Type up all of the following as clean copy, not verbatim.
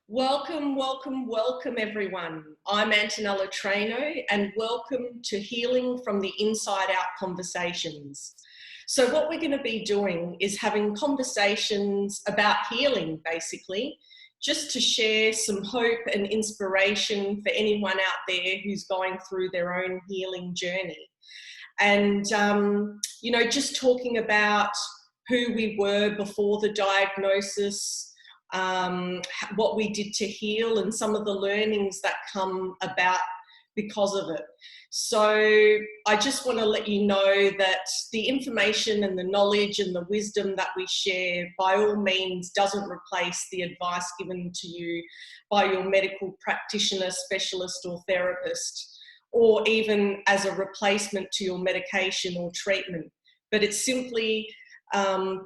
Welcome, welcome, welcome everyone. I'm Antonella Traino and welcome to Healing from the Inside Out Conversations. So what we're going to be doing is having conversations about healing, basically, just to share some hope and inspiration for anyone out there who's going through their own healing journey. And, just talking about who we were before the diagnosis, what we did to heal, and some of the learnings that come about because of it. So I just want to let you know that the information and the knowledge and the wisdom that we share by all means doesn't replace the advice given to you by your medical practitioner, specialist or therapist, or even as a replacement to your medication or treatment. But it's simply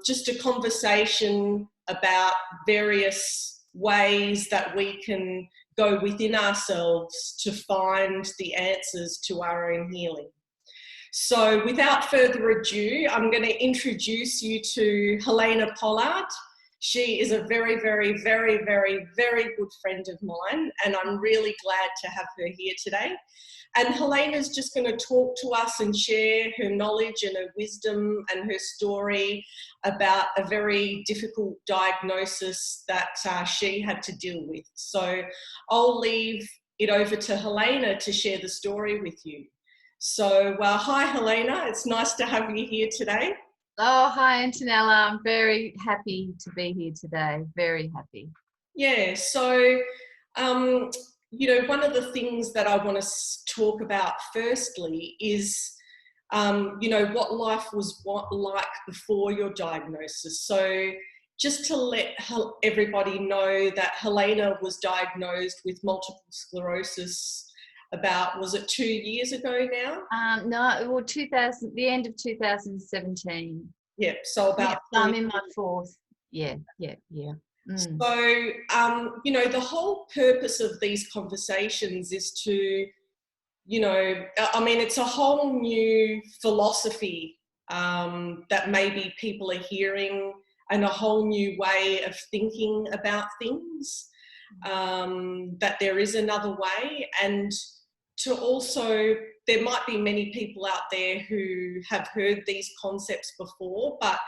just a conversation about various ways that we can go within ourselves to find the answers to our own healing. So without further ado, I'm going to introduce you to Helena Pollard. She is a very, very, very, very, very good friend of mine, and I'm really glad to have her here today. And Helena's just going to talk to us and share her knowledge and her wisdom and her story about a very difficult diagnosis that she had to deal with. So I'll leave it over to Helena to share the story with you. So hi Helena, it's nice to have you here today. Oh, hi Antonella. I'm very happy to be here today. Very happy. Yeah, so one of the things that I want to talk about firstly is, what life was like before your diagnosis. So just to let everybody know that Helena was diagnosed with multiple sclerosis about, was it 2 years ago now? No, well, the end of 2017. Yeah, so about... I'm in my fourth. Yeah. So, the whole purpose of these conversations is to, it's a whole new philosophy that maybe people are hearing, and a whole new way of thinking about things, that there is another way. And to also, there might be many people out there who have heard these concepts before, but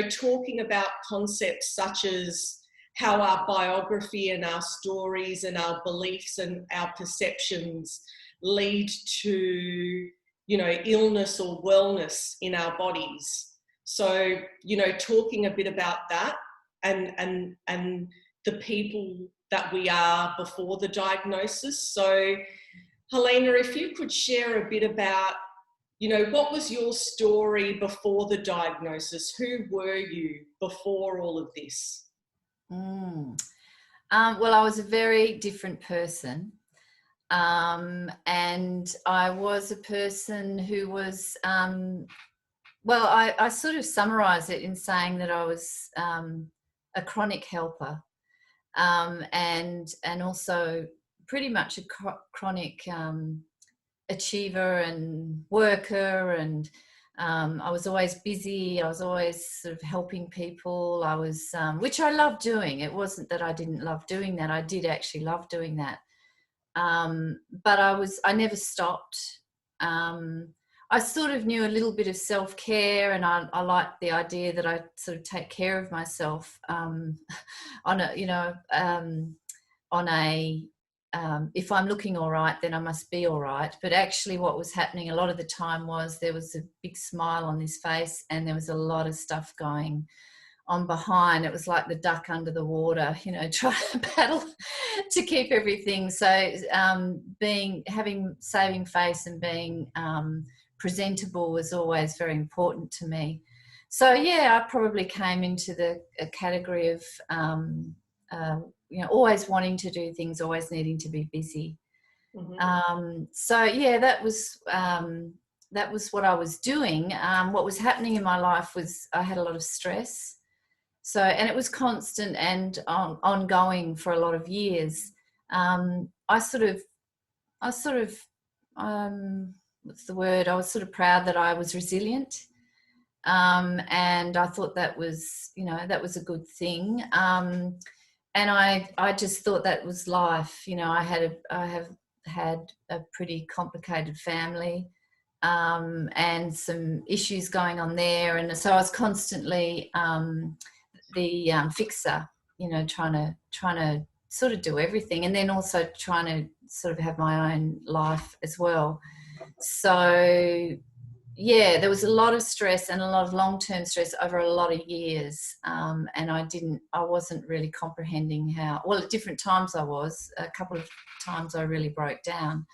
talking about concepts such as how our biography and our stories and our beliefs and our perceptions lead to, illness or wellness in our bodies. So, talking a bit about that and the people that we are before the diagnosis. So, Helena, if you could share a bit about, what was your story before the diagnosis? Who were you before all of this? Well, I was a very different person. And I was a person who was, I sort of summarise it in saying that I was a chronic helper, and also pretty much a chronic achiever and worker, and I was always busy. I was always sort of helping people. I was, which I loved doing. It wasn't that I didn't love doing that. I did actually love doing that. But I never stopped. I sort of knew a little bit of self-care, and I liked the idea that I sort of take care of myself if I'm looking all right, then I must be all right. But actually what was happening a lot of the time was there was a big smile on his face, and there was a lot of stuff going on behind. It was like the duck under the water, trying to battle to keep everything. So having saving face and being presentable was always very important to me. So yeah, I probably came into the category of always wanting to do things, always needing to be busy. Mm-hmm. So yeah, that was what I was doing. What was happening in my life was I had a lot of stress. So, and it was constant and ongoing for a lot of years. I was sort of proud that I was resilient. And I thought that was a good thing. and I just thought that was life. You know, I have had a pretty complicated family, and some issues going on there, and so I was constantly the fixer. You know, trying to sort of do everything, and then also trying to sort of have my own life as well. So yeah, there was a lot of stress and a lot of long-term stress over a lot of years, and I wasn't really comprehending how. Well, at different times I was. A couple of times I really broke down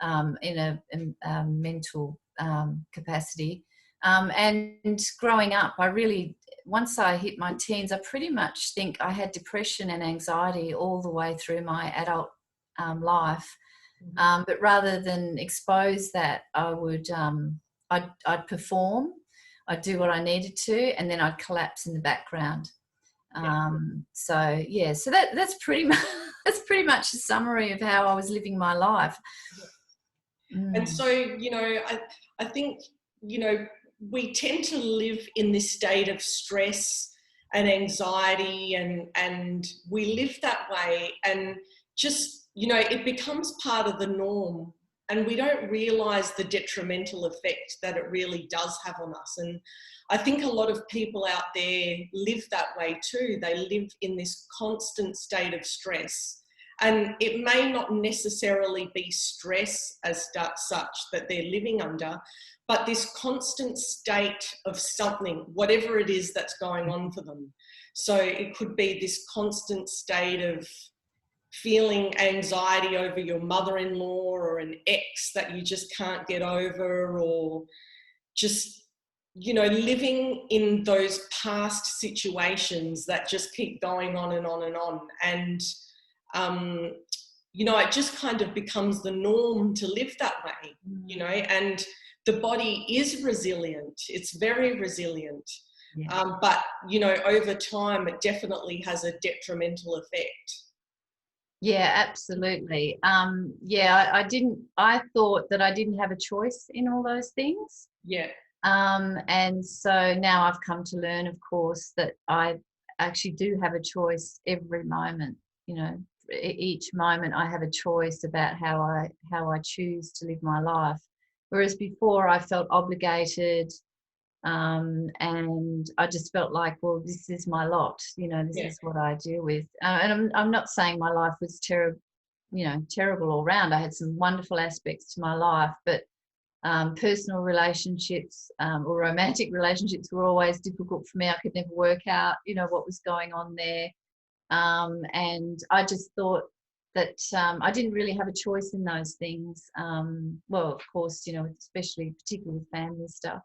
in a mental capacity. And growing up, once I hit my teens, I pretty much think I had depression and anxiety all the way through my adult life. But rather than expose that, I'd perform, I'd do what I needed to, and then I'd collapse in the background. So yeah, so that's pretty much that's pretty much a summary of how I was living my life. And so, you know, I think, you know, we tend to live in this state of stress and anxiety, and we live that way, and just, you know, it becomes part of the norm, and we don't realize the detrimental effect that it really does have on us. And I think a lot of people out there live that way too. They live in this constant state of stress. And it may not necessarily be stress as such that they're living under, but this constant state of something, whatever it is that's going on for them. So it could be this constant state of feeling anxiety over your mother-in-law or an ex that you just can't get over, or just, you know, living in those past situations that just keep going on and on and on. And you know, it just kind of becomes the norm to live that way, you know, and the body is resilient. It's very resilient. Yeah. But, you know, over time, it definitely has a detrimental effect. Yeah, absolutely. I thought that I didn't have a choice in all those things. Yeah. And so now I've come to learn, of course, that I actually do have a choice every moment. You know, each moment I have a choice about how I choose to live my life. Whereas before I felt obligated, and I just felt like, well, this is my lot. You know, this is what I deal with. And I'm not saying my life was terrible all round. I had some wonderful aspects to my life, but personal relationships or romantic relationships were always difficult for me. I could never work out, you know, what was going on there. And I just thought that I didn't really have a choice in those things. Well, of course, you know, especially particularly with family stuff.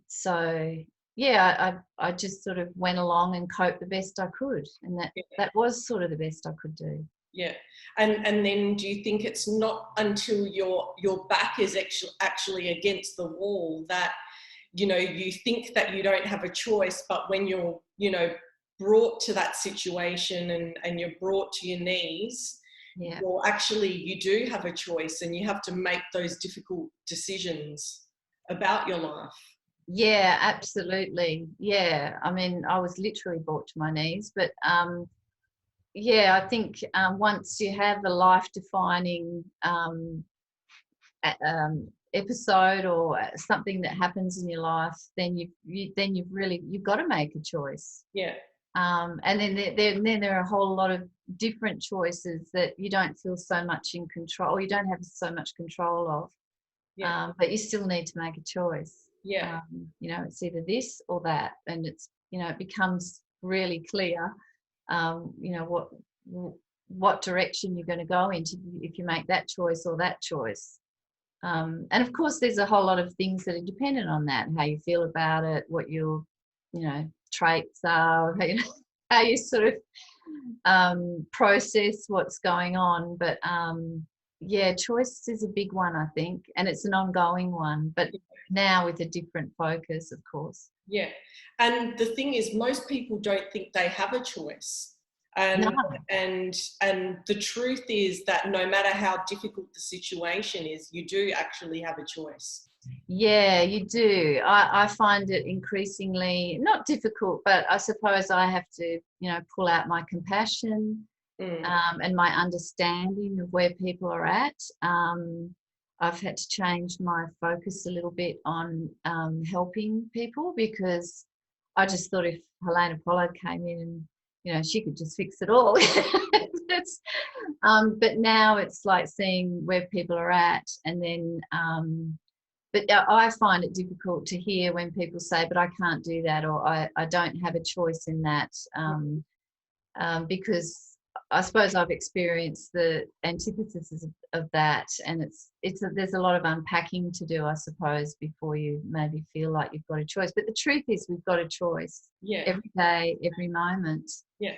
So yeah, I just sort of went along and coped the best I could, and that was sort of the best I could do. Yeah. And then do you think it's not until your back is actually against the wall that, you know, you think that you don't have a choice, but when you're, you know, brought to that situation and you're brought to your knees, well, actually you do have a choice, and you have to make those difficult decisions about your life. Yeah, absolutely. Yeah, I mean, I was literally brought to my knees, but yeah, I think once you have a life-defining episode or something that happens in your life, then you've got to make a choice. Yeah. And then there are a whole lot of different choices that you don't feel so much in control. You don't have so much control of. Yeah. But you still need to make a choice. Yeah. You know, it's either this or that, and it's, you know, it becomes really clear, you know, what direction you're going to go into if you make that choice or that choice. And of course, there's a whole lot of things that are dependent on that, how you feel about it, what your, you know, traits are, how you sort of process what's going on. But yeah, choice is a big one, I think, and it's an ongoing one, but now with a different focus, of course. Yeah. And the thing is, most people don't think they have a choice. And the truth is that no matter how difficult the situation is, you do actually have a choice. Yeah, you do. I find it increasingly not difficult, but I suppose I have to, pull out my compassion, Mm. and my understanding of where people are at. I've had to change my focus a little bit on helping people, because I just thought if Helena Pollard came in and, she could just fix it all. It's, but now it's like seeing where people are at, and then but I find it difficult to hear when people say, but I can't do that, or I don't have a choice in that, because I suppose I've experienced the antithesis of that, and there's a lot of unpacking to do, I suppose, before you maybe feel like you've got a choice. But the truth is, we've got a choice Yeah. every day, every moment. Yeah.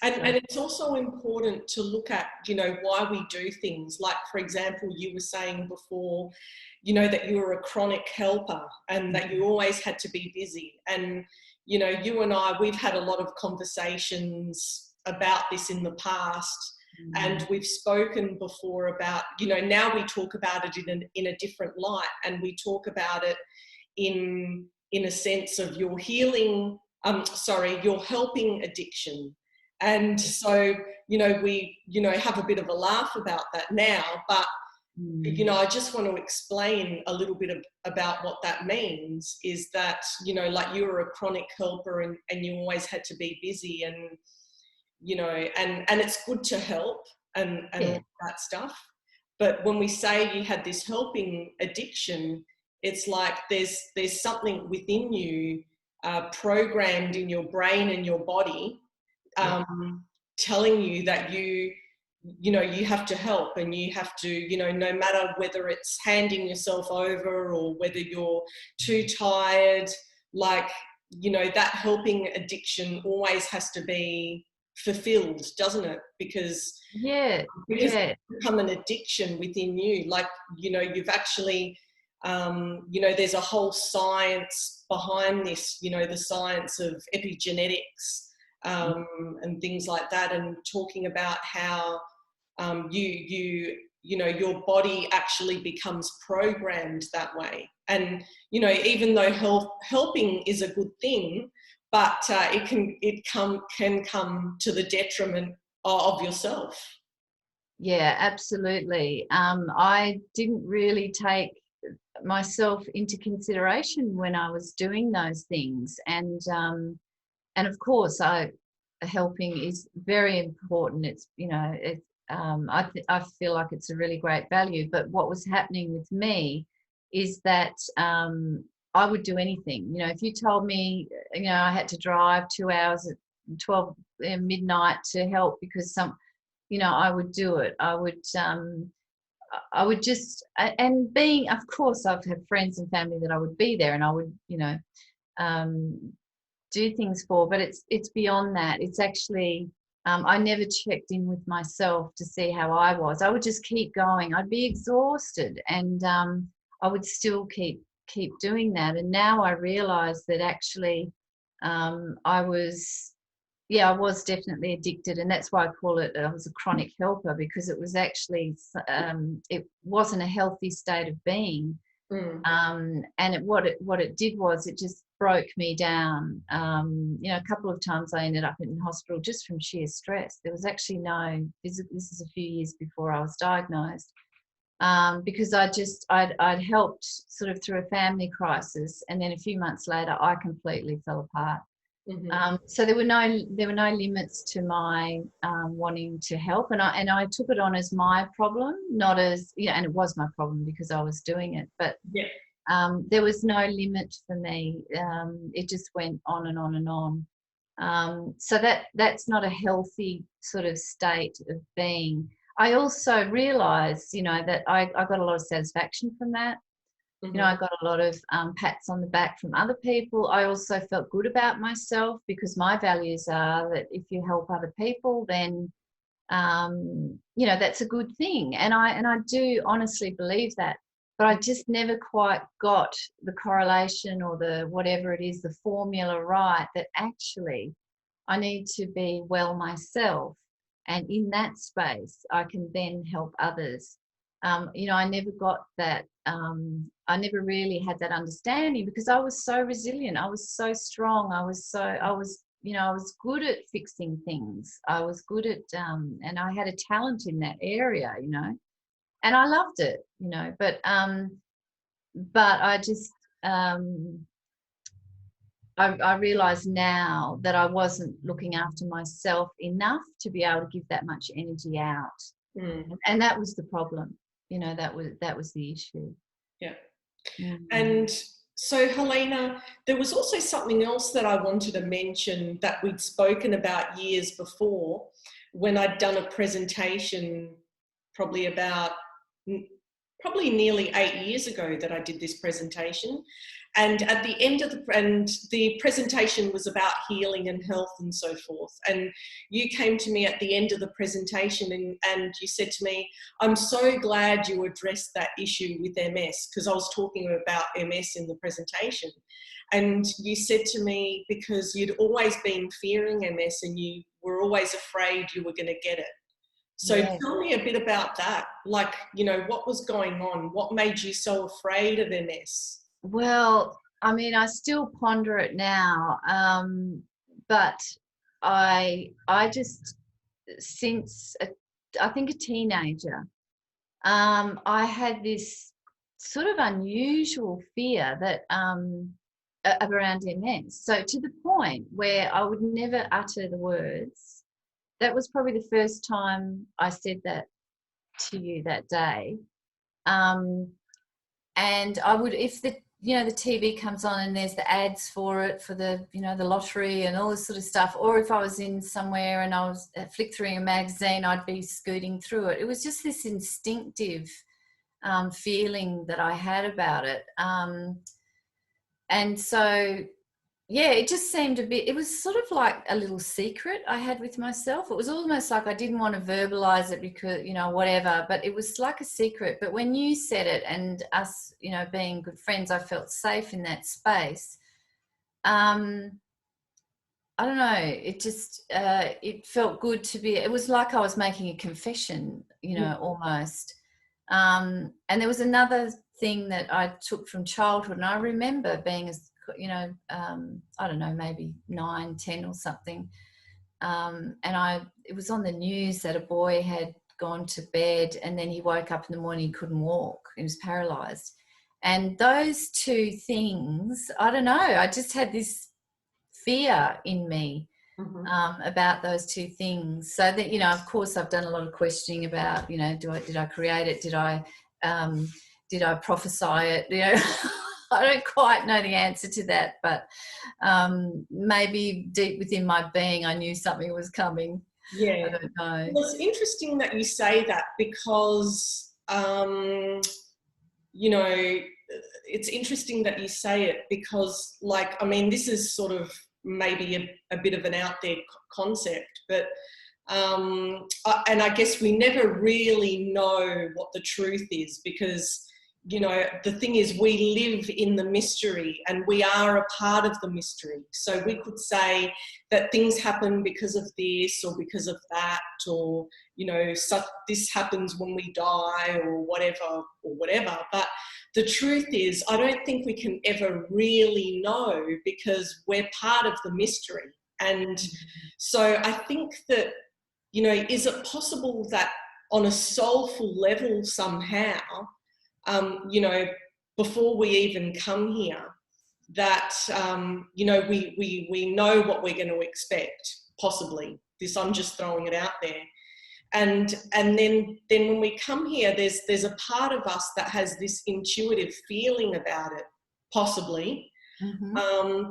So, And it's also important to look at, why we do things. Like, for example, you were saying before, that you were a chronic helper and that you always had to be busy. And, you and I, we've had a lot of conversations about this in the past. And we've spoken before about, now we talk about it in a different light, and we talk about it in a sense of you're healing, you're helping addiction. And so, we, have a bit of a laugh about that now, but, I just want to explain a little bit about what that means, is that, like you were a chronic helper, and you always had to be busy, and, and it's good to help and yeah, that stuff. But when we say you had this helping addiction, it's like there's something within you, programmed in your brain and your body, yeah, telling you that you have to help, and you have to, no matter whether it's handing yourself over or whether you're too tired, like, that helping addiction always has to be fulfilled, doesn't it? Because yeah, it's yeah. become an addiction within you. Like, you've actually, there's a whole science behind this, the science of epigenetics, and things like that, and talking about how your body actually becomes programmed that way. And, even though helping is a good thing, but can come to the detriment of yourself. Yeah, absolutely. I didn't really take myself into consideration when I was doing those things, and of course, helping is very important. It's I feel like it's a really great value. But what was happening with me is that I would do anything. If you told me, I had to drive 2 hours at 12 midnight to help because I would do it. I would just, and being, of course, I've had friends and family that I would be there and I would, um, do things for, but it's beyond that. It's actually, I never checked in with myself to see how I was. I would just keep going. I'd be exhausted, and I would still keep doing that. And now I realize that actually, I was, yeah, I was definitely addicted, and that's why I call it, I was a chronic helper, because it was actually, it wasn't a healthy state of being. Mm. And what it did was it just broke me down. A couple of times I ended up in hospital just from sheer stress. There was actually no physical. This is a few years before I was diagnosed, because I'd helped sort of through a family crisis, and then a few months later I completely fell apart. Mm-hmm. So there were no limits to my wanting to help, and I took it on as my problem, not as, and it was my problem because I was doing it, but Yeah. there was no limit for me. It just went on and on and on. So that's not a healthy sort of state of being. I also realised, that I got a lot of satisfaction from that. Mm-hmm. I got a lot of pats on the back from other people. I also felt good about myself because my values are that if you help other people, then that's a good thing. And I do honestly believe that. But I just never quite got the correlation or the whatever it is, the formula right, that actually I need to be well myself. And in that space, I can then help others. you know, I never got that. I never really had that understanding because I was so resilient. I was so strong. I was, you know, I was good at fixing things. I was good at, and I had a talent in that area, you know, and I loved it, you know, but I just, I realize now that I wasn't looking after myself enough to be able to give that much energy out. And that was the problem, you know, that was the issue. Yeah. And so, Helena, there was also something else that I wanted to mention that we'd spoken about years before when I'd done a presentation probably nearly 8 years ago that I did this presentation. And at the end of the presentation was about healing and health and so forth. And you came to me at the end of the presentation and you said to me, I'm so glad you addressed that issue with MS, because I was talking about MS in the presentation. And you said to me, because you'd always been fearing MS and you were always afraid you were going to get it. So tell me a bit about that. Like, you know, what was going on? What made you so afraid of MS? Well, I mean, I still ponder it now, but I just, since I think a teenager, I had this sort of unusual fear that around MS. So to the point where I would never utter the words. That was probably the first time I said that to you that day. And I would, if the, you know, the TV comes on and there's the ads for it, for the, you know, the lottery and all this sort of stuff, or if I was in somewhere and I was flick through a magazine, I'd be scooting through it. It was just this instinctive feeling that I had about it. And so, yeah, it just seemed a bit, it was sort of like a little secret I had with myself. It was almost like I didn't want to verbalize it because, you know, whatever, but it was like a secret. But when you said it and us, you know, being good friends, I felt safe in that space. I don't know, it just, it felt good to be, it was like I was making a confession, you know, almost. And there was another thing that I took from childhood, and I remember being as, you know, I don't know, maybe 9, 10 or something. And it was on the news that a boy had gone to bed and then he woke up in the morning, he couldn't walk, he was paralyzed. And those two things, I don't know, I just had this fear in me about those two things. So that, you know, of course I've done a lot of questioning about, you know, did I create it? Did I prophesy it? You know, I don't quite know the answer to that, but maybe deep within my being, I knew something was coming. Yeah. I don't know. Well, it's interesting that you say that because, you know, it's interesting that you say it because, like, I mean, this is sort of maybe a bit of an out there concept, but and I guess we never really know what the truth is because, you know, the thing is we live in the mystery and we are a part of the mystery. So we could say that things happen because of this or because of that, or, you know, this happens when we die or whatever. But the truth is, I don't think we can ever really know because we're part of the mystery. And so I think that, you know, is it possible that on a soulful level somehow, you know, before we even come here, that, you know, we know what we're going to expect, possibly. I'm just throwing it out there. And then when we come here, there's a part of us that has this intuitive feeling about it, possibly.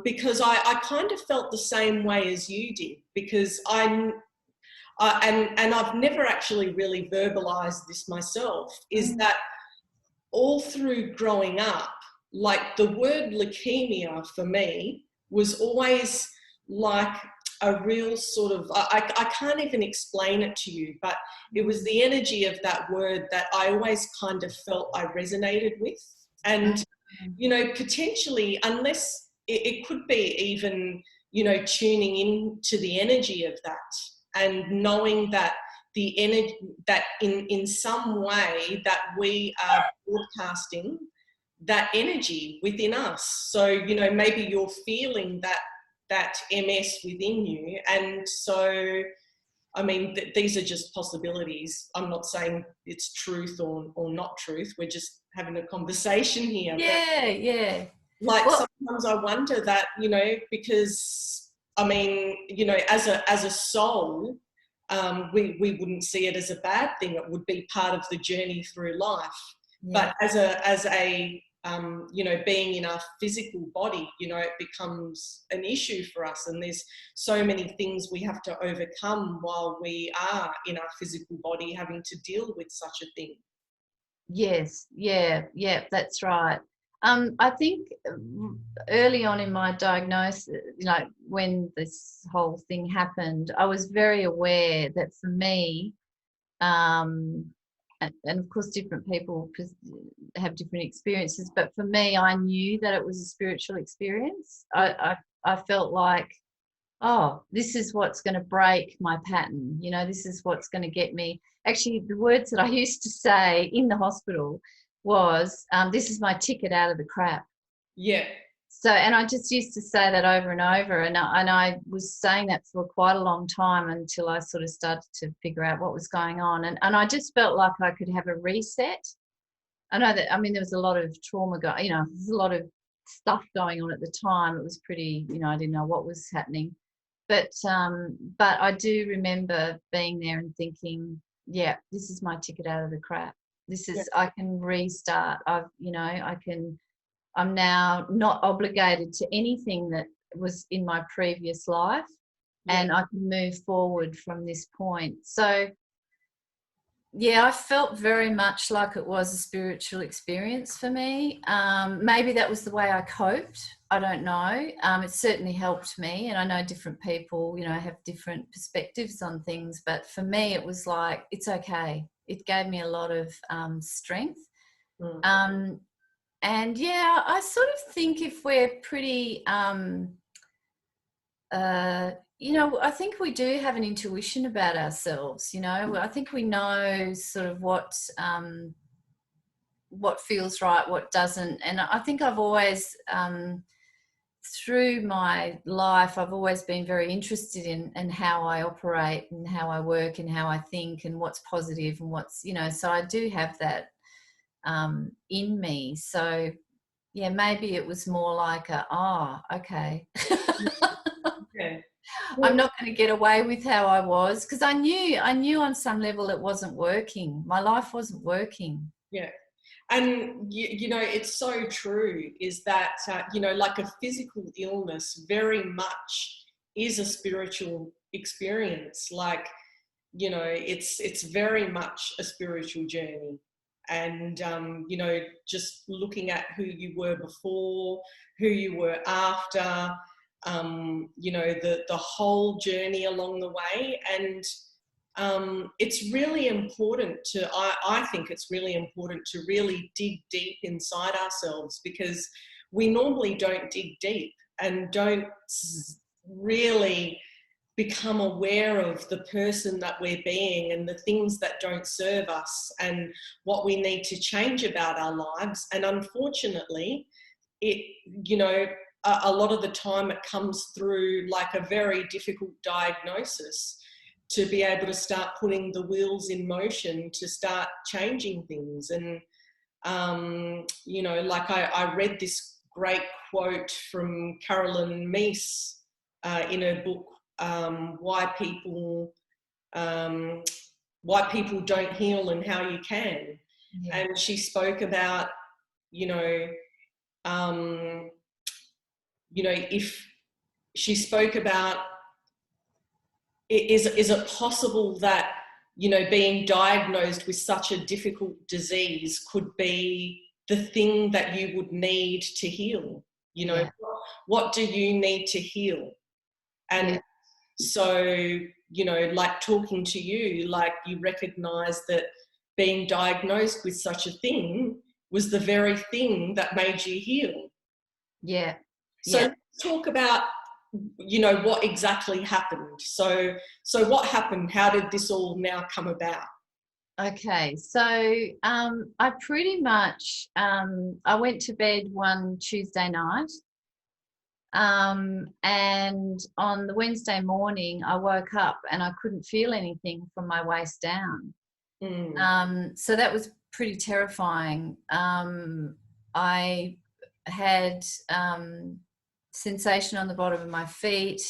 Because I kind of felt the same way as you did, because and I've never actually really verbalized this myself, is that all through growing up, like the word leukemia for me was always like a real sort of, I can't even explain it to you, but it was the energy of that word that I always kind of felt I resonated with. And, you know, potentially, unless it could be even, you know, tuning in to the energy of that and knowing that the energy that in some way that we are broadcasting that energy within us. So, you know, maybe you're feeling that MS within you. And so, I mean, these are just possibilities. I'm not saying it's truth or not truth. We're just having a conversation here. Yeah, yeah. Like, Well, sometimes I wonder that, you know, because, I mean, you know, as a soul, we wouldn't see it as a bad thing. It would be part of the journey through life. yeah. But as a you know, being in our physical body, you know, it becomes an issue for us. And there's so many things we have to overcome while we are in our physical body having to deal with such a thing. Yes, yeah, yeah, that's right. I think early on in my diagnosis, like when this whole thing happened, I was very aware that for me, um, and of course different people have different experiences, but for me, I knew that it was a spiritual experience. I felt like, oh, this is what's going to break my pattern. You know, this is what's going to get me. Actually, the words that I used to say in the hospital was, this is my ticket out of the crap. Yeah. So, and I just used to say that over and over. And I was saying that for quite a long time until I sort of started to figure out what was going on. And I just felt like I could have a reset. I know that, I mean, there was a lot of trauma going, you know, there's a lot of stuff going on at the time. It was pretty, you know, I didn't know what was happening. But I do remember being there and thinking, yeah, this is my ticket out of the crap. This is, I can restart. I'm now not obligated to anything that was in my previous life, and I can move forward from this point. So, yeah, I felt very much like it was a spiritual experience for me. Maybe that was the way I coped. I don't know. It certainly helped me, and I know different people, you know, have different perspectives on things. But for me, it was like, it's okay. It gave me a lot of strength. And yeah, I sort of think if we're pretty you know, I think we do have an intuition about ourselves, you know. I think we know sort of what feels right, what doesn't. And I think I've always, through my life, I've always been very interested in how I operate and how I work and how I think and what's positive and what's, you know, so I do have that in me. So, yeah, maybe it was more like okay. Yeah. I'm not going to get away with how I was, because I knew on some level it wasn't working. My life wasn't working. Yeah. And, you know, it's so true, is that, you know, like a physical illness very much is a spiritual experience. Like, you know, it's very much a spiritual journey. And, you know, just looking at who you were before, who you were after, you know, the whole journey along the way. And it's really important to, I think it's really important to really dig deep inside ourselves, because we normally don't dig deep and don't really become aware of the person that we're being and the things that don't serve us and what we need to change about our lives. And unfortunately, it, you know, a lot of the time it comes through like a very difficult diagnosis to be able to start putting the wheels in motion to start changing things. And, you know, like I read this great quote from Carolyn Meese in her book, why people don't heal and how you can. Yeah. And she spoke about, you know, if she spoke about, is it possible that, you know, being diagnosed with such a difficult disease could be the thing that you would need to heal? You know, what do you need to heal? And so, you know, like talking to you, like you recognize that being diagnosed with such a thing was the very thing that made you heal. Yeah. So let's talk about you know, what exactly happened. So what happened? How did this all now come about? Okay, so I pretty much I went to bed one Tuesday night, and on the Wednesday morning I woke up and I couldn't feel anything from my waist down. Mm. So that was pretty terrifying. I had sensation on the bottom of my feet.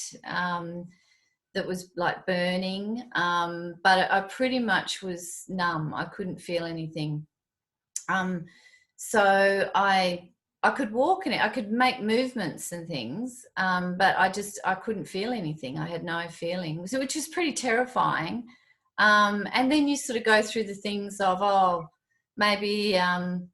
That was like burning, but I pretty much was numb. I couldn't feel anything. So I could walk in it. I could make movements and things, but I couldn't feel anything. I had no feeling, so, which was pretty terrifying. And then you sort of go through the things of, oh, maybe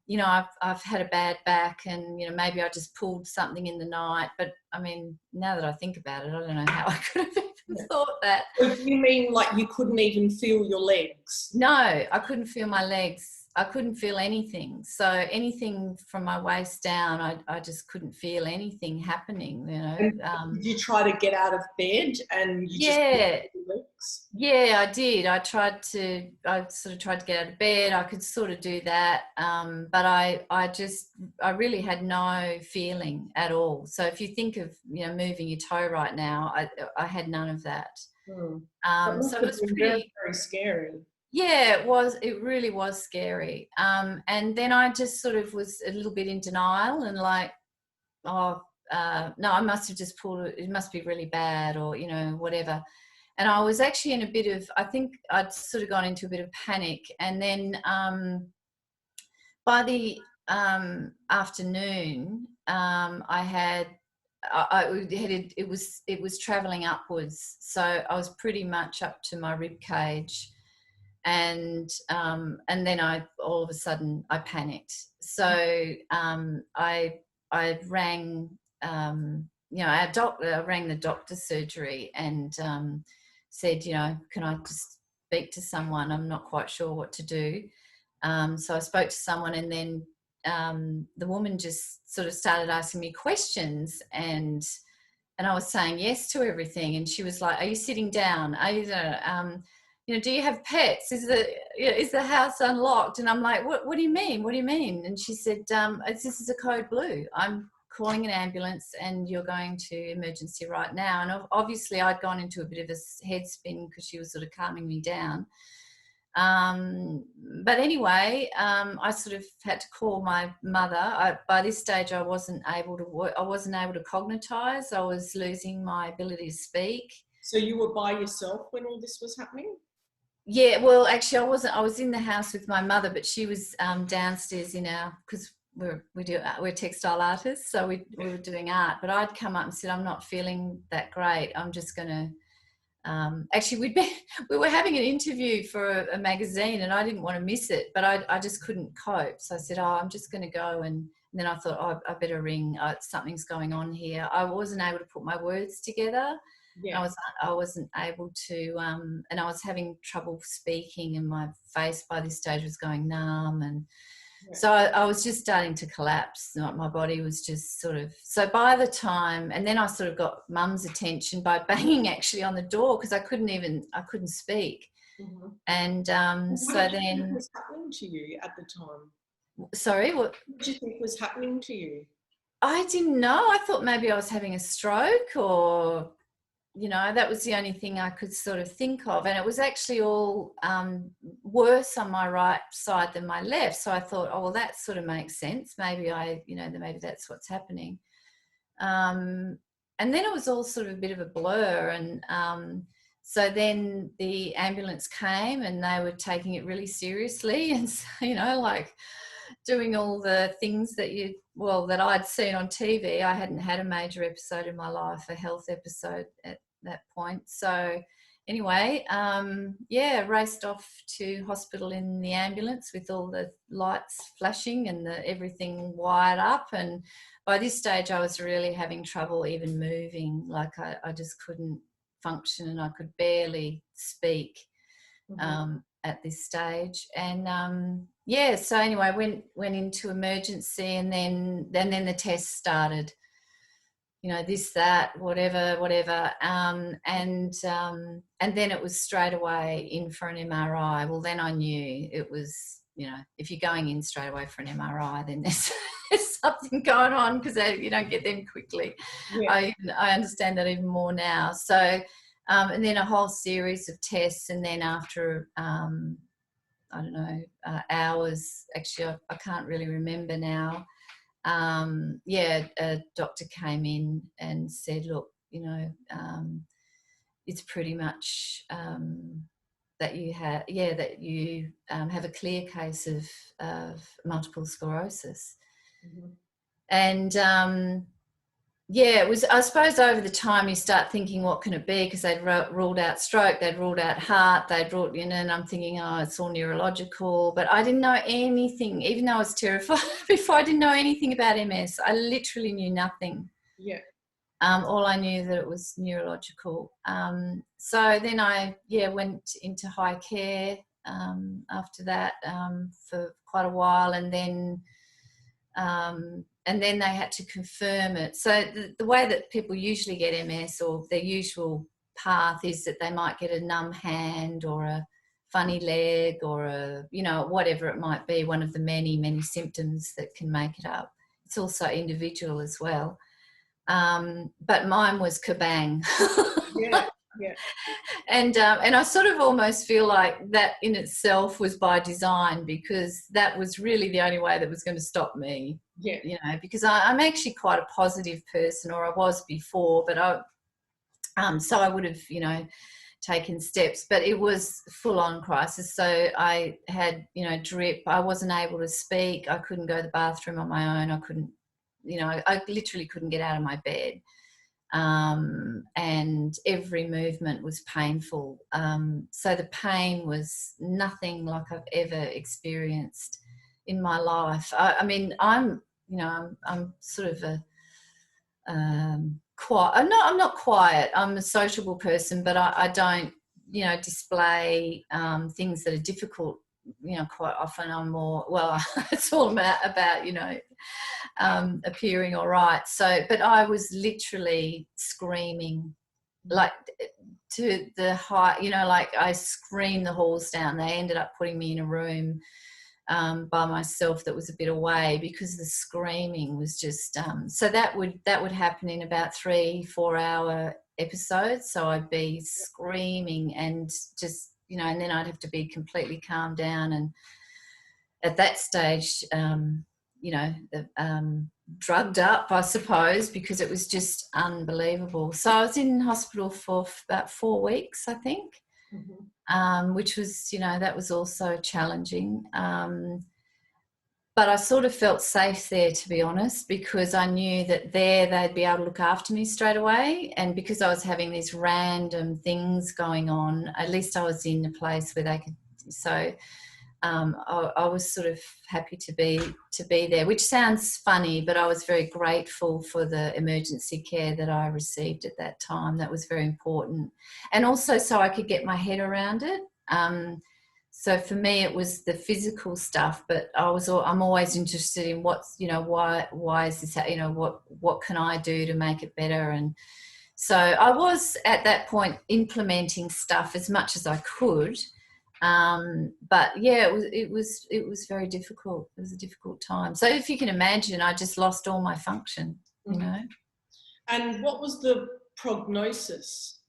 you know, I've had a bad back, and you know, maybe I just pulled something in the night. But I mean, now that I think about it, I don't know how I could have even thought that. So do you mean like you couldn't even feel your legs? No, I couldn't feel my legs. I couldn't feel anything. So anything from my waist down, I just couldn't feel anything happening, you know. And did you try to get out of bed and you just Yeah, your legs? yeah, I did. I sort of tried to get out of bed. I could sort of do that. But I really had no feeling at all. So if you think of, you know, moving your toe right now, I had none of that. Mm. That must So it have was been very, pretty. very scary. Yeah, it was. It really was scary. And then I just sort of was a little bit in denial and like, oh, no, I must have just pulled it. It must be really bad, or you know, whatever. And I was actually in a bit of. I think I'd sort of gone into a bit of panic. And then by the afternoon, I had. I headed. It was travelling upwards, so I was pretty much up to my rib cage, and then I all of a sudden I panicked. So I rang you know, I rang the doctor's surgery and said, you know, can I just speak to someone? I'm not quite sure what to do. So I spoke to someone, and then the woman just sort of started asking me questions, and I was saying yes to everything. And she was like, "Are you sitting down? Are you, you know, do you have pets? Is the house unlocked?" And I'm like, "What do you mean? What do you mean?" And she said, "This is a code blue. I'm calling an ambulance, and you're going to emergency right now." And obviously, I'd gone into a bit of a head spin because she was sort of calming me down. But anyway, I sort of had to call my mother. By this stage, I wasn't able to work. I wasn't able to cognitize. I was losing my ability to speak. So you were by yourself when all this was happening? Yeah, well, actually, I wasn't. I was in the house with my mother, but she was downstairs in our, because we're textile artists, so we were doing art. But I'd come up and said, "I'm not feeling that great. I'm just going to." Actually, we were having an interview for a magazine, and I didn't want to miss it, but I just couldn't cope. So I said, "Oh, I'm just going to go." And then I thought, "Oh, I better ring. Something's going on here." I wasn't able to put my words together. Yeah. I wasn't able to, and I was having trouble speaking, and my face by this stage was going numb, and so I was just starting to collapse. My body was just sort of. So by the time, and then I sort of got Mum's attention by banging actually on the door, because I couldn't speak, Mm-hmm. and What so did you think then. was happening to you at the time? Sorry, what? What did you think was happening to you? I didn't know. I thought maybe I was having a stroke, or you know, that was the only thing I could sort of think of. And it was actually all worse on my right side than my left. So I thought, oh, well, that sort of makes sense. Maybe maybe that's what's happening. And then it was all sort of a bit of a blur. And so then the ambulance came, and they were taking it really seriously. And, so, you know, like doing all the things that that I'd seen on TV. I hadn't had a major episode in my life, a health episode at that point. So anyway, raced off to hospital in the ambulance with all the lights flashing and everything wired up. And by this stage, I was really having trouble even moving. Like I just couldn't function, and I could barely speak. Mm-hmm. At this stage. And so anyway, went into emergency, and then the test started. this, that, whatever. And then it was straight away in for an MRI. Well, then I knew it was, if you're going in straight away for an MRI, then there's something going on, because you don't get them quickly. Yeah. I understand that even more now. So, and then a whole series of tests, and then after, I don't know, hours, actually, I can't really remember now. A doctor came in and said, look, it's pretty much that you have have a clear case of multiple sclerosis. Mm-hmm. And it was, I suppose, over the time you start thinking, what can it be? Because they'd ruled out stroke, they'd ruled out heart, they'd ruled, and I'm thinking, oh, it's all neurological. But I didn't know anything, even though I was terrified before. I didn't know anything about MS. I literally knew nothing. Yeah. All I knew that it was neurological. So then I, went into high care after that for quite a while, and then they had to confirm it. So the way that people usually get MS, or their usual path, is that they might get a numb hand or a funny leg or a, whatever it might be, one of the many, many symptoms that can make it up. It's also individual as well. But mine was kabang. Yeah. Yeah. And I sort of almost feel like that in itself was by design, because that was really the only way that was going to stop me. Yeah. Because I'm actually quite a positive person, or I was before, but so I would have, taken steps, but it was full-on crisis. So I had, drip. I wasn't able to speak. I couldn't go to the bathroom on my own. I couldn't, I literally couldn't get out of my bed. And every movement was painful. So the pain was nothing like I've ever experienced in my life. I mean, I'm sort of quiet. I'm not quiet. I'm a sociable person, but I don't, display things that are difficult. Quite often I'm more, it's all about appearing all right. So, but I was literally screaming, like, to the high, like I screamed the halls down. They ended up putting me in a room by myself that was a bit away, because the screaming was just so that would happen in about 3-4 hour episodes. So I'd be screaming and just, and then I'd have to be completely calmed down, and at that stage drugged up, I suppose, because it was just unbelievable. So I was in hospital for about 4 weeks, I think. Mm-hmm. Which was, that was also challenging. But I sort of felt safe there, to be honest, because I knew that they'd be able to look after me straight away. And because I was having these random things going on, at least I was in a place where they could. So I was sort of happy to be there, which sounds funny, but I was very grateful for the emergency care that I received at that time. That was very important. And also so I could get my head around it. So for me, it was the physical stuff, but I'm always interested in what's, why is this, what can I do to make it better? And so I was at that point implementing stuff as much as I could. But it was very difficult. It was a difficult time. So if you can imagine, I just lost all my function, Mm-hmm. And what was the prognosis?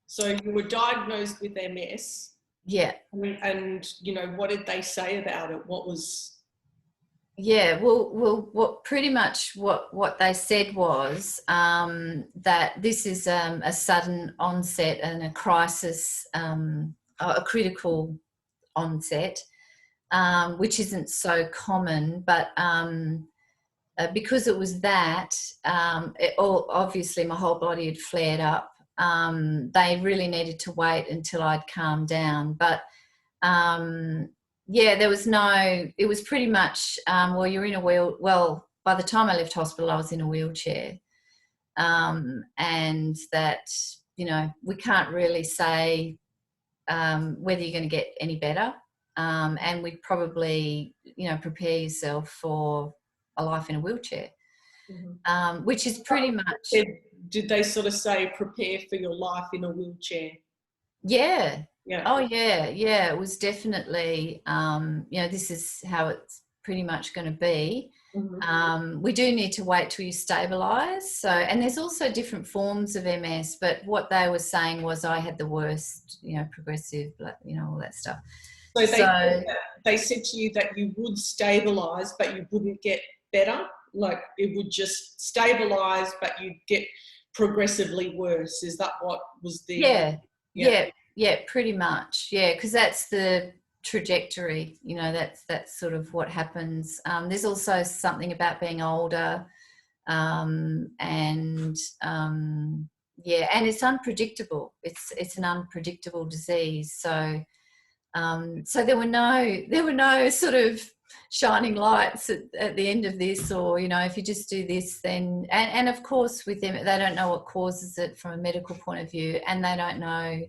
So you were diagnosed with MS. Yeah. And what did they say about it? What was? Yeah, well, what pretty much what they said was that this is a sudden onset and a crisis, a critical onset, which isn't so common, but because it was that, obviously my whole body had flared up. They really needed to wait until I'd calmed down, but there was it was pretty much, you're in by the time I left hospital, I was in a wheelchair, and that, we can't really say whether you're going to get any better, and we'd probably, prepare yourself for a life in a wheelchair. which is pretty much. Did they sort of say prepare for your life in a wheelchair? Yeah. Yeah. Oh, yeah. Yeah. It was definitely, this is how it's pretty much going to be. We do need to wait till you stabilise. So, and there's also different forms of MS, but what they were saying was I had the worst, progressive, all that stuff. So they said to you that you would stabilise, but you wouldn't get better? Like it would just stabilise, but you'd get progressively worse. Is that what was the... Yeah, pretty much. Yeah, because that's the trajectory, that's sort of what happens. There's also something about being older, and it's unpredictable. It's an unpredictable disease. So there were no sort of shining lights at the end of this, or if you just do this, then and of course with them they don't know what causes it from a medical point of view, and they don't know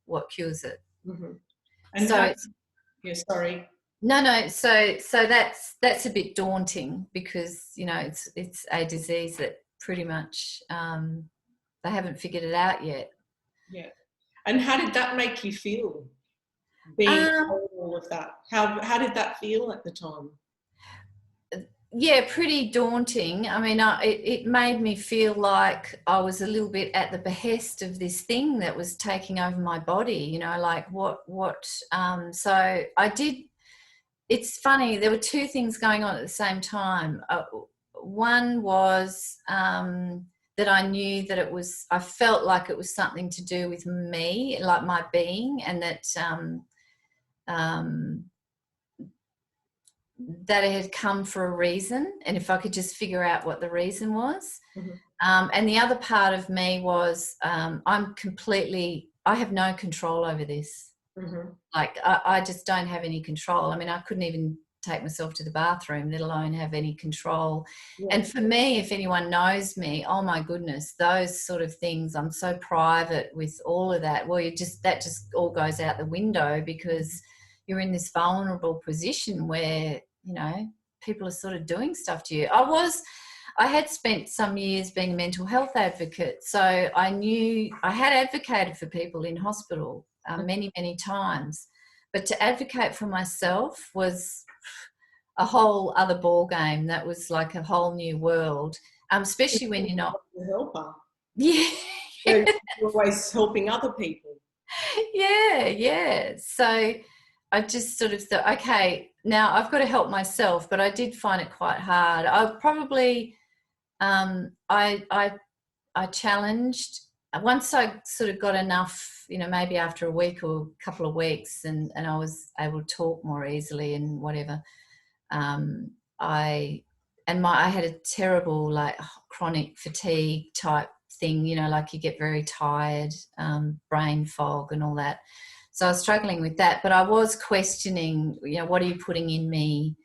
what cures it. And so sorry. No. So that's a bit daunting because it's a disease that pretty much they haven't figured it out yet. Yeah. And how did that make you feel? Being all of that, how did that feel at the time? Yeah, pretty daunting. I mean, it made me feel like I was a little bit at the behest of this thing that was taking over my body. Like what. So I did. It's funny. There were two things going on at the same time. One was that I knew that it was. I felt like it was something to do with me, like my being, and that. That it had come for a reason, and if I could just figure out what the reason was. And the other part of me was I have no control over this. Like I just don't have any control. I mean, I couldn't even take myself to the bathroom, let alone have any control. And for me, if anyone knows me, oh my goodness, those sort of things, I'm so private with all of that. Well, that just all goes out the window because you're in this vulnerable position where, people are sort of doing stuff to you. I had spent some years being a mental health advocate, so I knew I had advocated for people in hospital many, many times, but to advocate for myself was a whole other ball game. That was like a whole new world, especially when you're not a helper. Yeah. So you're always helping other people. Yeah. So I just sort of thought, okay, now I've got to help myself, but I did find it quite hard. I probably, I challenged, once I sort of got enough, maybe after a week or a couple of weeks and I was able to talk more easily and whatever, I had a terrible, like, chronic fatigue type thing, like you get very tired, brain fog and all that. So I was struggling with that, but I was questioning, what are you putting in me?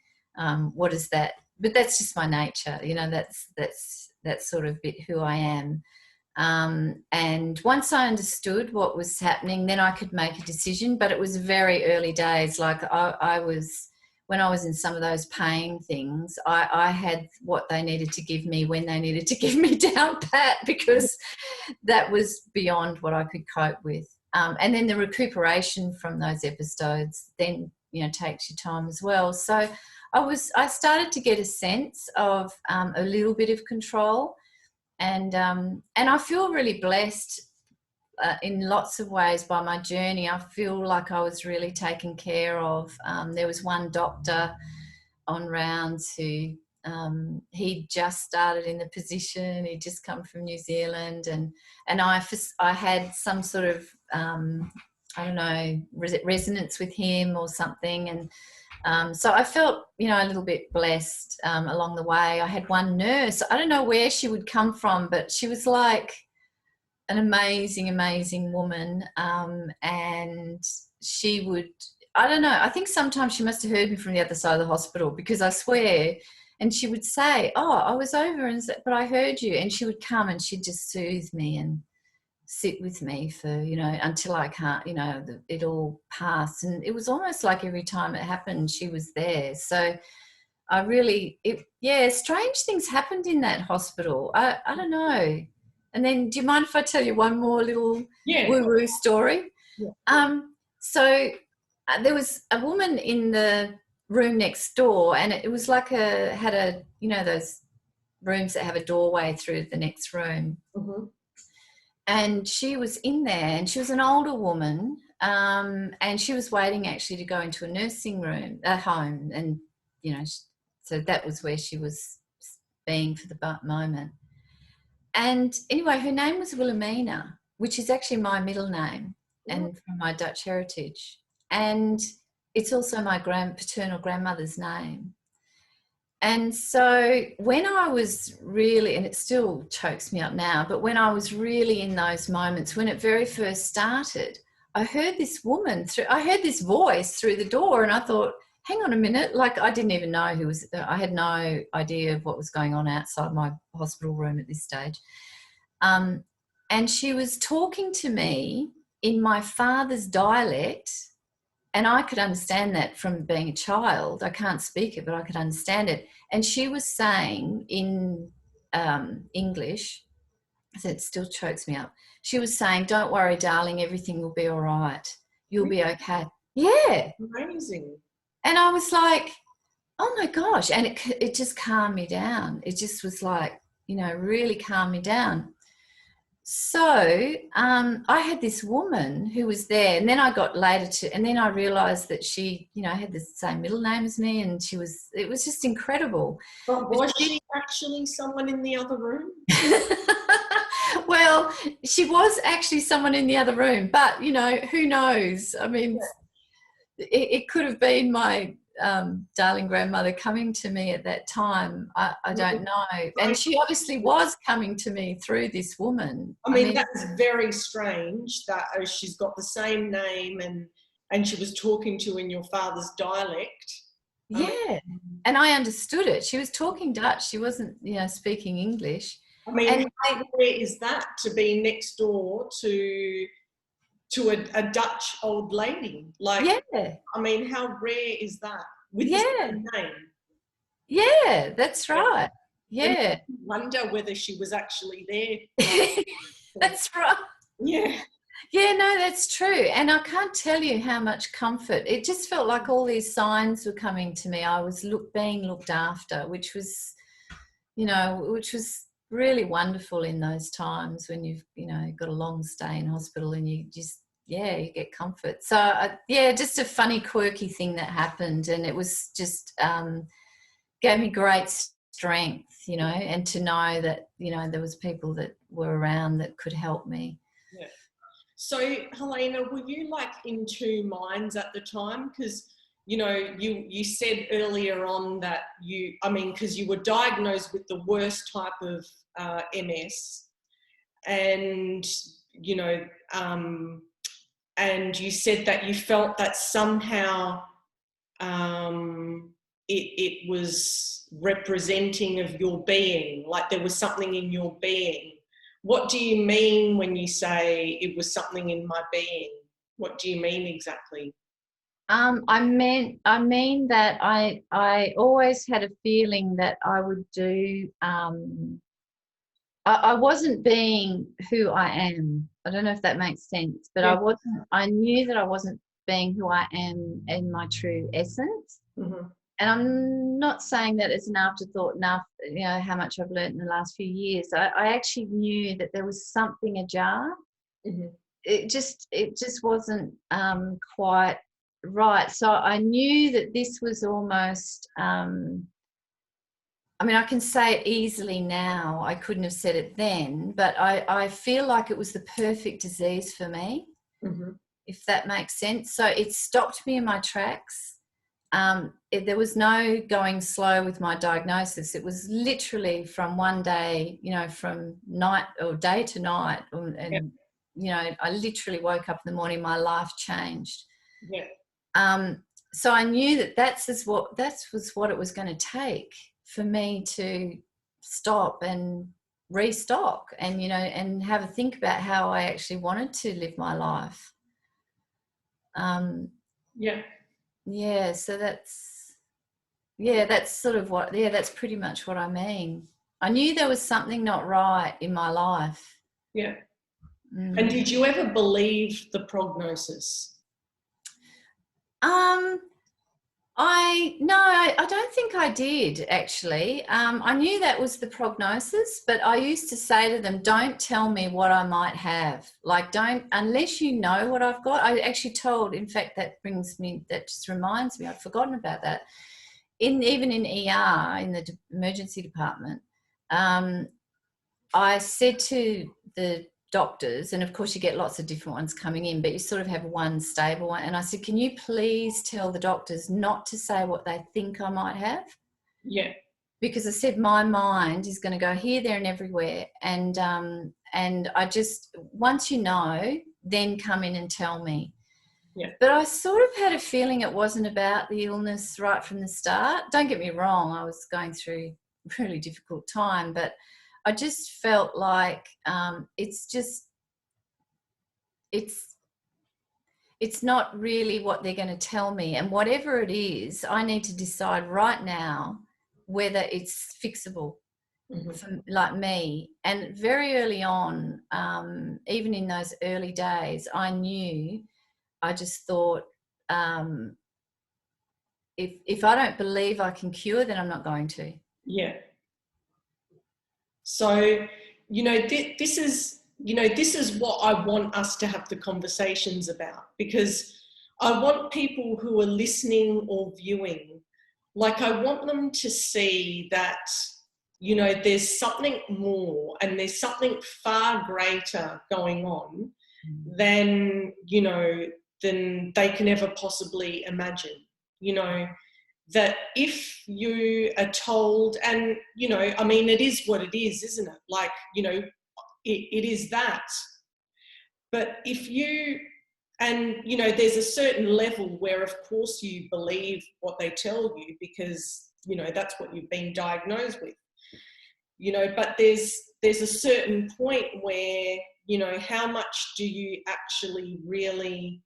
What is that? But that's just my nature, that's sort of bit who I am. And once I understood what was happening, then I could make a decision. But it was very early days. Like when I was in some of those pain things, I had what they needed to give me when they needed to give me down pat, because that was beyond what I could cope with. And then the recuperation from those episodes then, takes your time as well. So I started to get a sense of a little bit of control, and I feel really blessed in lots of ways by my journey. I feel like I was really taken care of. There was one doctor on rounds who he just started in the position. He'd just come from New Zealand, and I had some sort of I don't know, resonance with him or something, and so I felt, a little bit blessed along the way. I had one nurse, I don't know where she would come from, but she was like an amazing woman, and she would, I don't know, I think sometimes she must have heard me from the other side of the hospital, because I swear, and she would say, oh, I was over, but I heard you, and she would come and she'd just soothe me and sit with me for, until I can't, it all passed. And it was almost like every time it happened, she was there. So strange things happened in that hospital. I don't know. And then, do you mind if I tell you one more little woo-woo story? Yeah. So there was a woman in the room next door, and it was like those rooms that have a doorway through the next room. Mm-hmm. And she was in there, and she was an older woman, and she was waiting actually to go into a nursing room, a home, and so that was where she was being for the moment. And anyway, her name was Wilhelmina, which is actually my middle name and from my Dutch heritage. And it's also my paternal grandmother's name. And so when I was really, and it still chokes me up now, but when I was really in those moments, when it very first started, I heard this voice through the door, and I thought, hang on a minute, like I didn't even know I had no idea of what was going on outside my hospital room at this stage. And she was talking to me in my father's dialect, and I could understand that from being a child. I can't speak it, but I could understand it. And she was saying in English, so it still chokes me up. She was saying, "Don't worry, darling, everything will be all right. You'll be okay." Yeah. Amazing. And I was like, oh my gosh. And it just calmed me down. It just was like, really calmed me down. So I had this woman who was there, and then I got and then I realised that she, had the same middle name as me, and it was just incredible. But was she actually someone in the other room? Well, she was actually someone in the other room, but, who knows? I mean, it could have been my darling grandmother coming to me at that time. I don't know. And she obviously was coming to me through this woman. I mean that's very strange that she's got the same name and she was talking to you in your father's dialect. Yeah. And I understood it. She was talking Dutch. She wasn't, speaking English. I mean, how rare is that to be next door to a Dutch old lady? Like, yeah. I mean, how rare is that with the same name? Yeah, that's right. Yeah. I wonder whether she was actually there. That's right. Yeah. Yeah, no, that's true. And I can't tell you how much comfort. It just felt like all these signs were coming to me. I was being looked after, which was really wonderful in those times when you've, got a long stay in hospital and you just, you get comfort. So, just a funny, quirky thing that happened. And it was just gave me great strength, and to know that, there was people that were around that could help me. Yeah. So, Helena, were you like in two minds at the time? Because, you said earlier on that because you were diagnosed with the worst type of MS, and, and you said that you felt that somehow it was representing of your being, like there was something in your being. What do you mean when you say it was something in my being? What do you mean exactly? I mean that I always had a feeling that I would do. I wasn't being who I am. I don't know if that makes sense, but I knew that I wasn't being who I am in my true essence. Mm-hmm. And I'm not saying that as an afterthought, how much I've learned in the last few years. I actually knew that there was something ajar. Mm-hmm. It just wasn't quite right. So I knew that this was almost, I can say it easily now. I couldn't have said it then, but I feel like it was the perfect disease for me, if that makes sense. So it stopped me in my tracks. There was no going slow with my diagnosis. It was literally from one day, from night or day to night. And I literally woke up in the morning, my life changed. Yeah. So I knew that was what it was going to take for me to stop and restock and, and have a think about how I actually wanted to live my life. Yeah. Yeah, so that's, Yeah, that's sort of what, yeah, that's pretty much what I mean. I knew there was something not right in my life. Yeah. And Mm. did you ever believe the prognosis? Um, I don't think I did actually. I knew that was the prognosis, but I used to say to them, don't tell me what I might have. Like, don't, unless you know what I've got. I actually told, in fact, that just reminds me, I'd forgotten about that. Even in ER, in the emergency department, um, I said to the doctors, and of course you get lots of different ones coming in, but you sort of have one stable one. And I said, can you please tell the doctors not to say what they think I might have? Yeah. Because I said my mind is going to go here, there, and everywhere. And I just, once you know, then come in and tell me. Yeah. But I sort of had a feeling it wasn't about the illness right from the start. Don't get me wrong, I was going through a really difficult time, but I just felt like it's not really what they're going to tell me. And whatever it is, I need to decide right now whether it's fixable for, like me. And very early on, even in those early days, I just thought, if I don't believe I can cure, then I'm not going to. Yeah. So, this is what I want us to have the conversations about, because I want people who are listening or viewing, like, I want them to see that, there's something more and there's something far greater going on than, than they can ever possibly imagine. That if you are told, and I mean, it is what it is, isn't it? Like, it is that. But if you, and there's a certain level where of course you believe what they tell you, because that's what you've been diagnosed with, but there's a certain point where, how much do you actually really,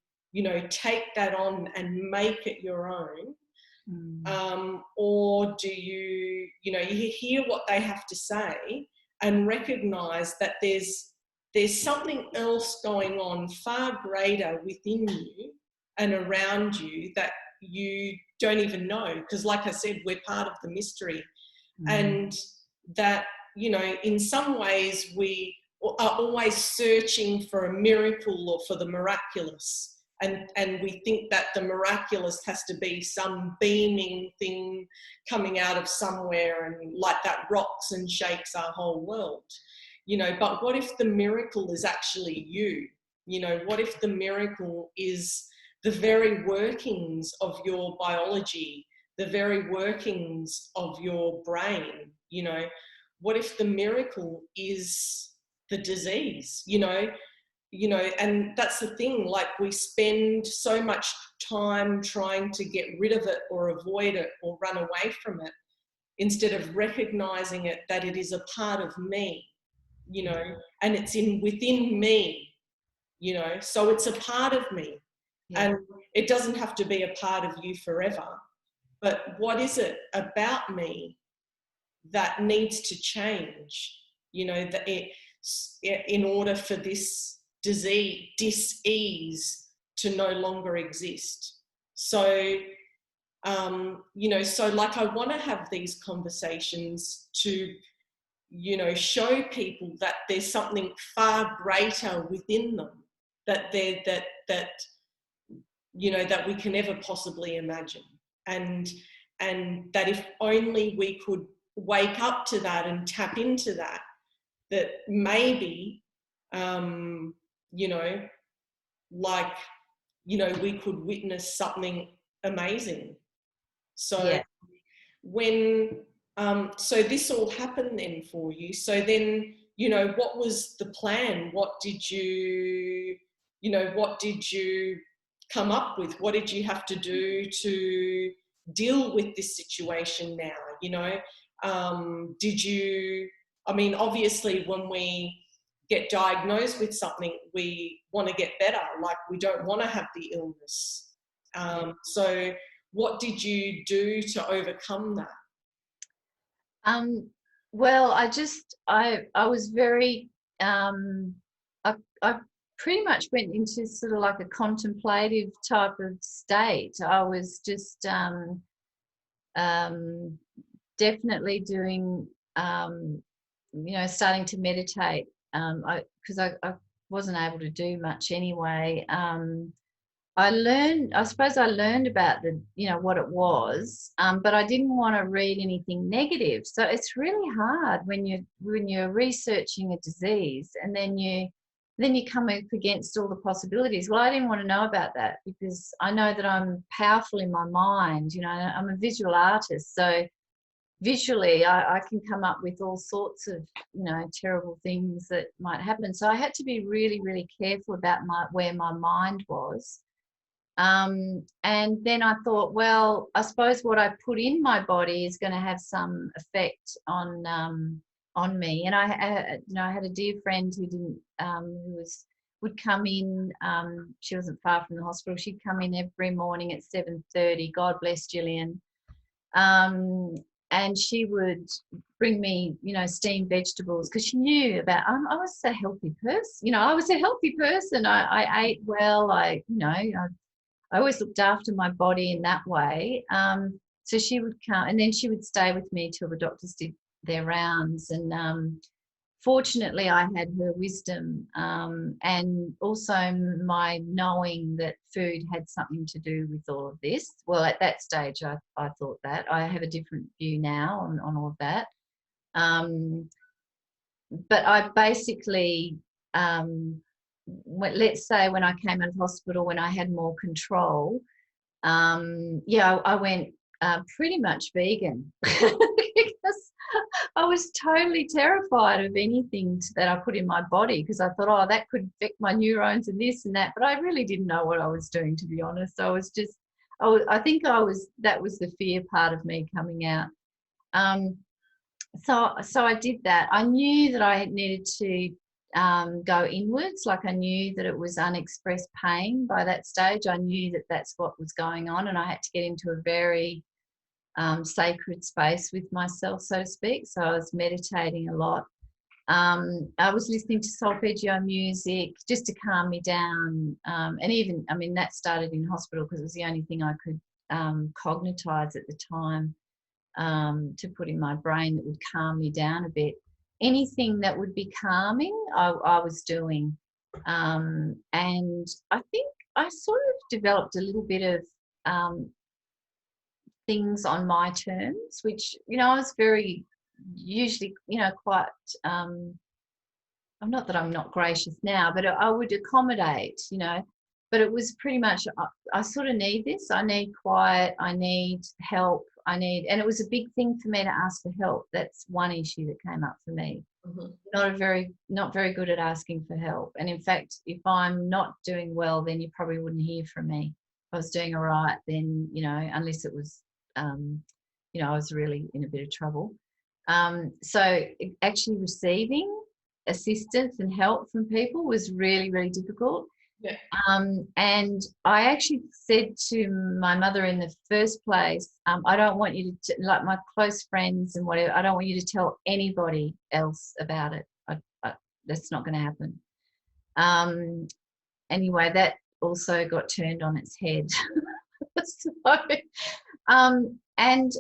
take that on and make it your own? Or do you, you hear what they have to say and recognise that there's something else going on far greater within you and around you that you don't even know, because like I said, we're part of the mystery. And that, in some ways we are always searching for a miracle or for the miraculous. And we think that the miraculous has to be some beaming thing coming out of somewhere, and like that rocks and shakes our whole world. But what if the miracle is actually you? What if the miracle is the very workings of your biology, the very workings of your brain? What if the miracle is the disease? And that's the thing, like, we spend so much time trying to get rid of it or avoid it or run away from it, instead of recognizing it, that it is a part of me, and it's within me, so it's a part of me. Yeah. And it doesn't have to be a part of you forever, but what is it about me that needs to change, that in order for this dis-ease to no longer exist. So, so like, I want to have these conversations to, show people that there's something far greater within them, that that we can never possibly imagine. And that if only we could wake up to that and tap into that, that maybe, like, we could witness something amazing. So Yeah. when, so this all happened then for you. So then, what was the plan? What did you come up with? What did you have to do to deal with this situation now? Did you, I mean, obviously when we get diagnosed with something, we want to get better. Like, we don't want to have the illness. So what did you do to overcome that? Well, I was very, I pretty much went into sort of like a contemplative type of state. I was just um, definitely doing, starting to meditate. Because I wasn't able to do much anyway. I suppose I learned about what it was, but I didn't want to read anything negative. So it's really hard when you're researching a disease and then you come up against all the possibilities. Well, I didn't want to know about that because I know that I'm powerful in my mind. I'm a visual artist, so visually I can come up with all sorts of terrible things that might happen. So I had to be really, really careful about where my mind was. And then I thought, well, I suppose what I put in my body is going to have some effect on me. And I had a dear friend who would come in. She wasn't far from the hospital. She'd come in every morning at 7:30. God bless Gillian. And she would bring me, steamed vegetables because she knew I was a healthy person. I was a healthy person. I ate well. I always looked after my body in that way. So she would come and then she would stay with me till the doctors did their rounds. And fortunately, I had her wisdom and also my knowing that food had something to do with all of this. Well, at that stage, I thought that. I have a different view now on all of that. But I basically... let's say when I came out of hospital, when I had more control, I went pretty much vegan because I was totally terrified of anything that I put in my body because I thought, oh, that could affect my neurons and this and that. But I really didn't know what I was doing, to be honest. I think that was the fear part of me coming out. So I did that. I knew that I needed to go inwards. Like I knew that it was unexpressed pain by that stage. I knew that that's what was going on, and I had to get into a very sacred space with myself, so to speak. So I was meditating a lot. I was listening to solfeggio music just to calm me down. And even, that started in hospital because it was the only thing I could cognitize at the time to put in my brain that would calm me down a bit. Anything that would be calming, I was doing. And I think I sort of developed a little bit of things on my terms, which, I was very usually, quite, not that I'm not gracious now, but I would accommodate, but it was pretty much, I sort of need this. I need quiet. I need help. And it was a big thing for me to ask for help. That's one issue that came up for me. Mm-hmm. Not very good at asking for help. And in fact, if I'm not doing well, then you probably wouldn't hear from me. If I was doing all right, then, unless it was, I was really in a bit of trouble. So actually receiving assistance and help from people was really, really difficult. Yeah. And I actually said to my mother in the first place, I don't want you to, like my close friends and whatever, I don't want you to tell anybody else about it. That's not going to happen. Anyway, that also got turned on its head. So, and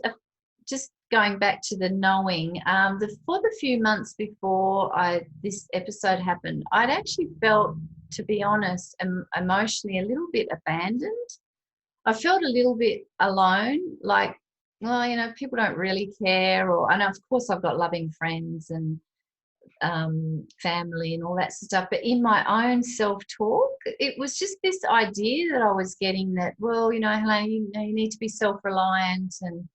just going back to the knowing, for the few months before this episode happened, I'd actually felt, to be honest, emotionally a little bit abandoned. I felt a little bit alone, like, well, people don't really care. I know, of course, I've got loving friends and family and all that stuff, but in my own self-talk, it was just this idea that I was getting that, well, Helena, you need to be self-reliant and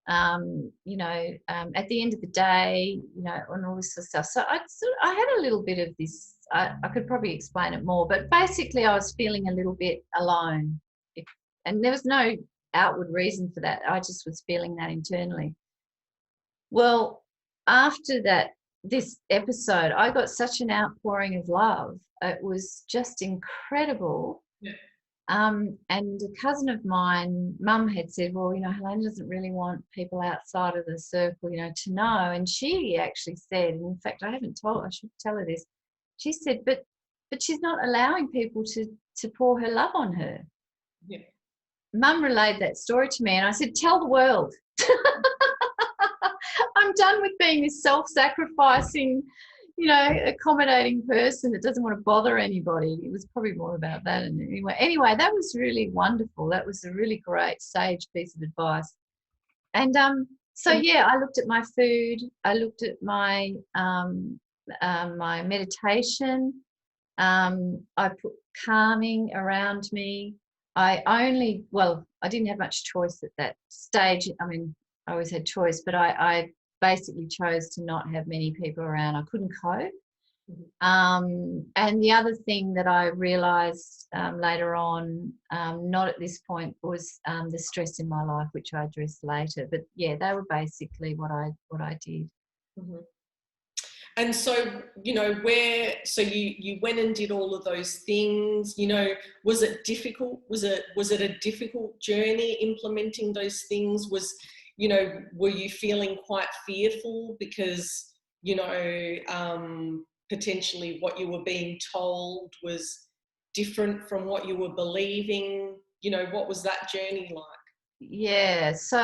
at the end of the day, and all this sort of stuff. So I had a little bit of this. I could probably explain it more, but basically I was feeling a little bit alone, and there was no outward reason for that. I just was feeling that internally. Well, after this episode, I got such an outpouring of love. It was just incredible. Yeah. And a cousin of mine, Mum had said, well, Helena doesn't really want people outside of the circle, to know. And she actually said, and in fact, I should tell her this. She said, but she's not allowing people to pour her love on her. Yeah. Mum relayed that story to me, and I said, tell the world. I'm done with being this self-sacrificing, accommodating person that doesn't want to bother anybody. It was probably more about that. And anyway, that was really wonderful. That was a really great sage piece of advice. And so yeah, I looked at my food. I looked at my my meditation. I put calming around me. I didn't have much choice at that stage. I mean, I always had choice, but I basically chose to not have many people around. I couldn't cope. And the other thing that I realised later on, not at this point, was the stress in my life, which I addressed later. But yeah, they were basically what I did. Mm-hmm. And so, you went and did all of those things, was it difficult? Was it a difficult journey implementing those things? Were you feeling quite fearful because, potentially what you were being told was different from what you were believing? What was that journey like? Yeah, so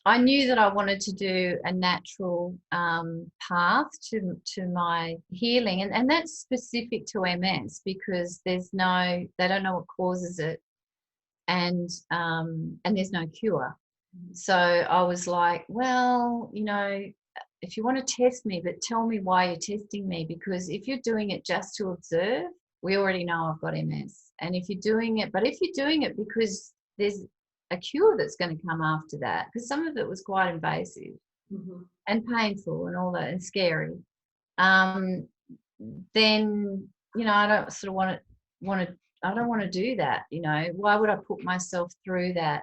I knew that I wanted to do a natural path to my healing, and that's specific to MS because they don't know what causes it, and there's no cure. So I was like, well, if you want to test me, but tell me why you're testing me, because if you're doing it just to observe, we already know I've got MS. And if you're doing it because there's a cure that's going to come after that, because some of it was quite invasive and painful and all that and scary, then I don't sort of I don't want to do that. Why would I put myself through that?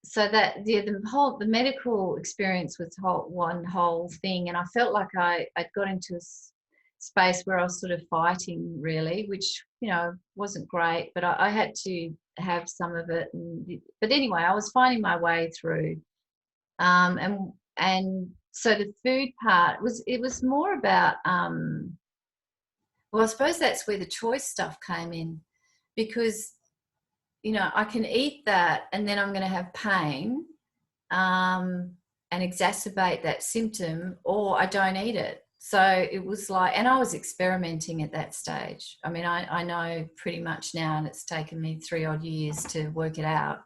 So that the medical experience was one whole thing, and I felt like I'd got into a space where I was sort of fighting, really, which wasn't great, but I had to have some of it. But anyway, I was finding my way through, and so the food part was more about well, I suppose that's where the choice stuff came in, because I can eat that and then I'm going to have pain and exacerbate that symptom, or I don't eat it. So it was like, and I was experimenting at that stage. I mean, I know pretty much now, and it's taken me 3 odd years to work it out.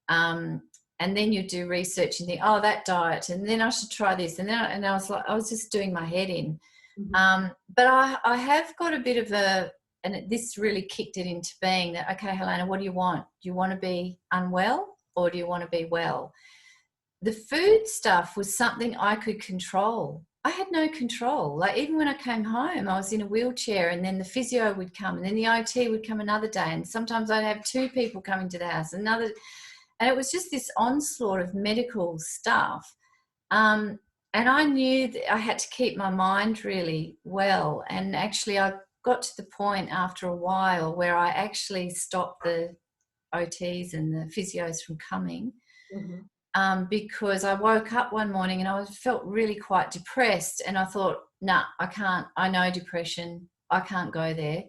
And then you do research and think, oh, that diet, and then I should try this. And I was like, I was just doing my head in. But I have got a bit of and this really kicked it into being that, okay, Helena, what do you want? Do you want to be unwell or do you want to be well? The food stuff was something I could control. I had no control. Like, even when I came home, I was in a wheelchair, and then the physio would come, and then the OT would come another day, and sometimes I'd have 2 people coming to the house, and it was just this onslaught of medical stuff. And I knew that I had to keep my mind really well. And actually, I got to the point after a while where I actually stopped the OTs and the physios from coming, because I woke up one morning and I felt really quite depressed, and I thought, nah, I can't. I know depression. I can't go there.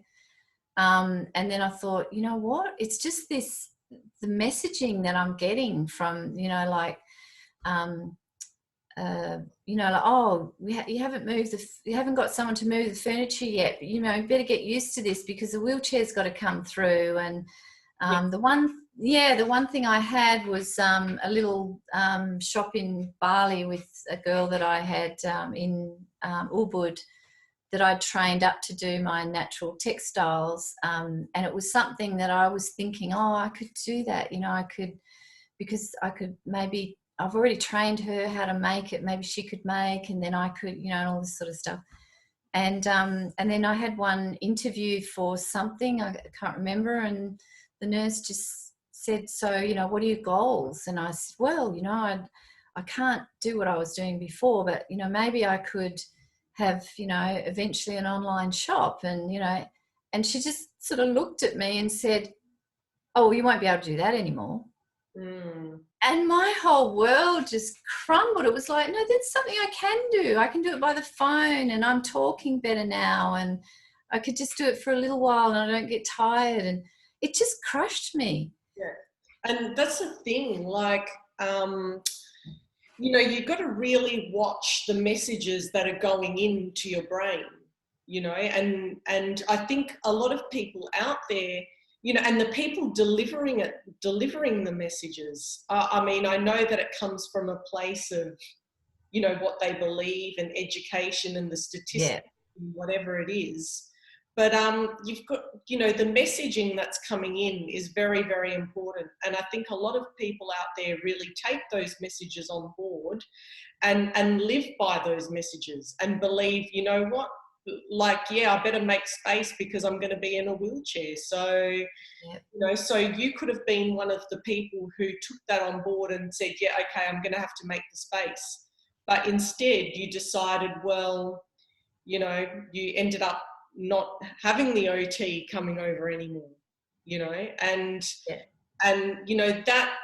And then I thought, you know what? It's just the messaging that I'm getting from, like, oh, you haven't got someone to move the furniture yet, but, you better get used to this because the wheelchair's got to come through. And the one thing I had was a little shop in Bali with a girl that I had in Ubud, that I'd trained up to do my natural textiles, and it was something that I was thinking, oh, I could do that, because I could maybe, I've already trained her how to make it, maybe she could make, and then I could, and all this sort of stuff. And then I had one interview for something, I can't remember, and the nurse just said, so, what are your goals? And I said, well, I can't do what I was doing before, but, maybe I could have, eventually an online shop. And, And she just sort of looked at me and said, oh, you won't be able to do that anymore. And my whole world just crumbled. It was like, no, that's something I can do. I can do it by the phone, and I'm talking better now, and I could just do it for a little while and I don't get tired. And it just crushed me. Yeah. And that's the thing, like, you know, you've got to really watch the messages that are going into your brain, you know, and I think a lot of people out there, you know, and the people delivering the messages, I mean, I know that it comes from a place of, you know, what they believe and education and the statistics, and whatever it is. But you've got, you know, the messaging that's coming in is very, very important. And I think a lot of people out there really take those messages on board and live by those messages and believe, you know what, like, yeah, I better make space because I'm going to be in a wheelchair. So, you know, so you could have been one of the people who took that on board and said, yeah, okay, I'm going to have to make the space. But instead you decided, well, you know, you ended up not having the OT coming over anymore, you know, and you know, that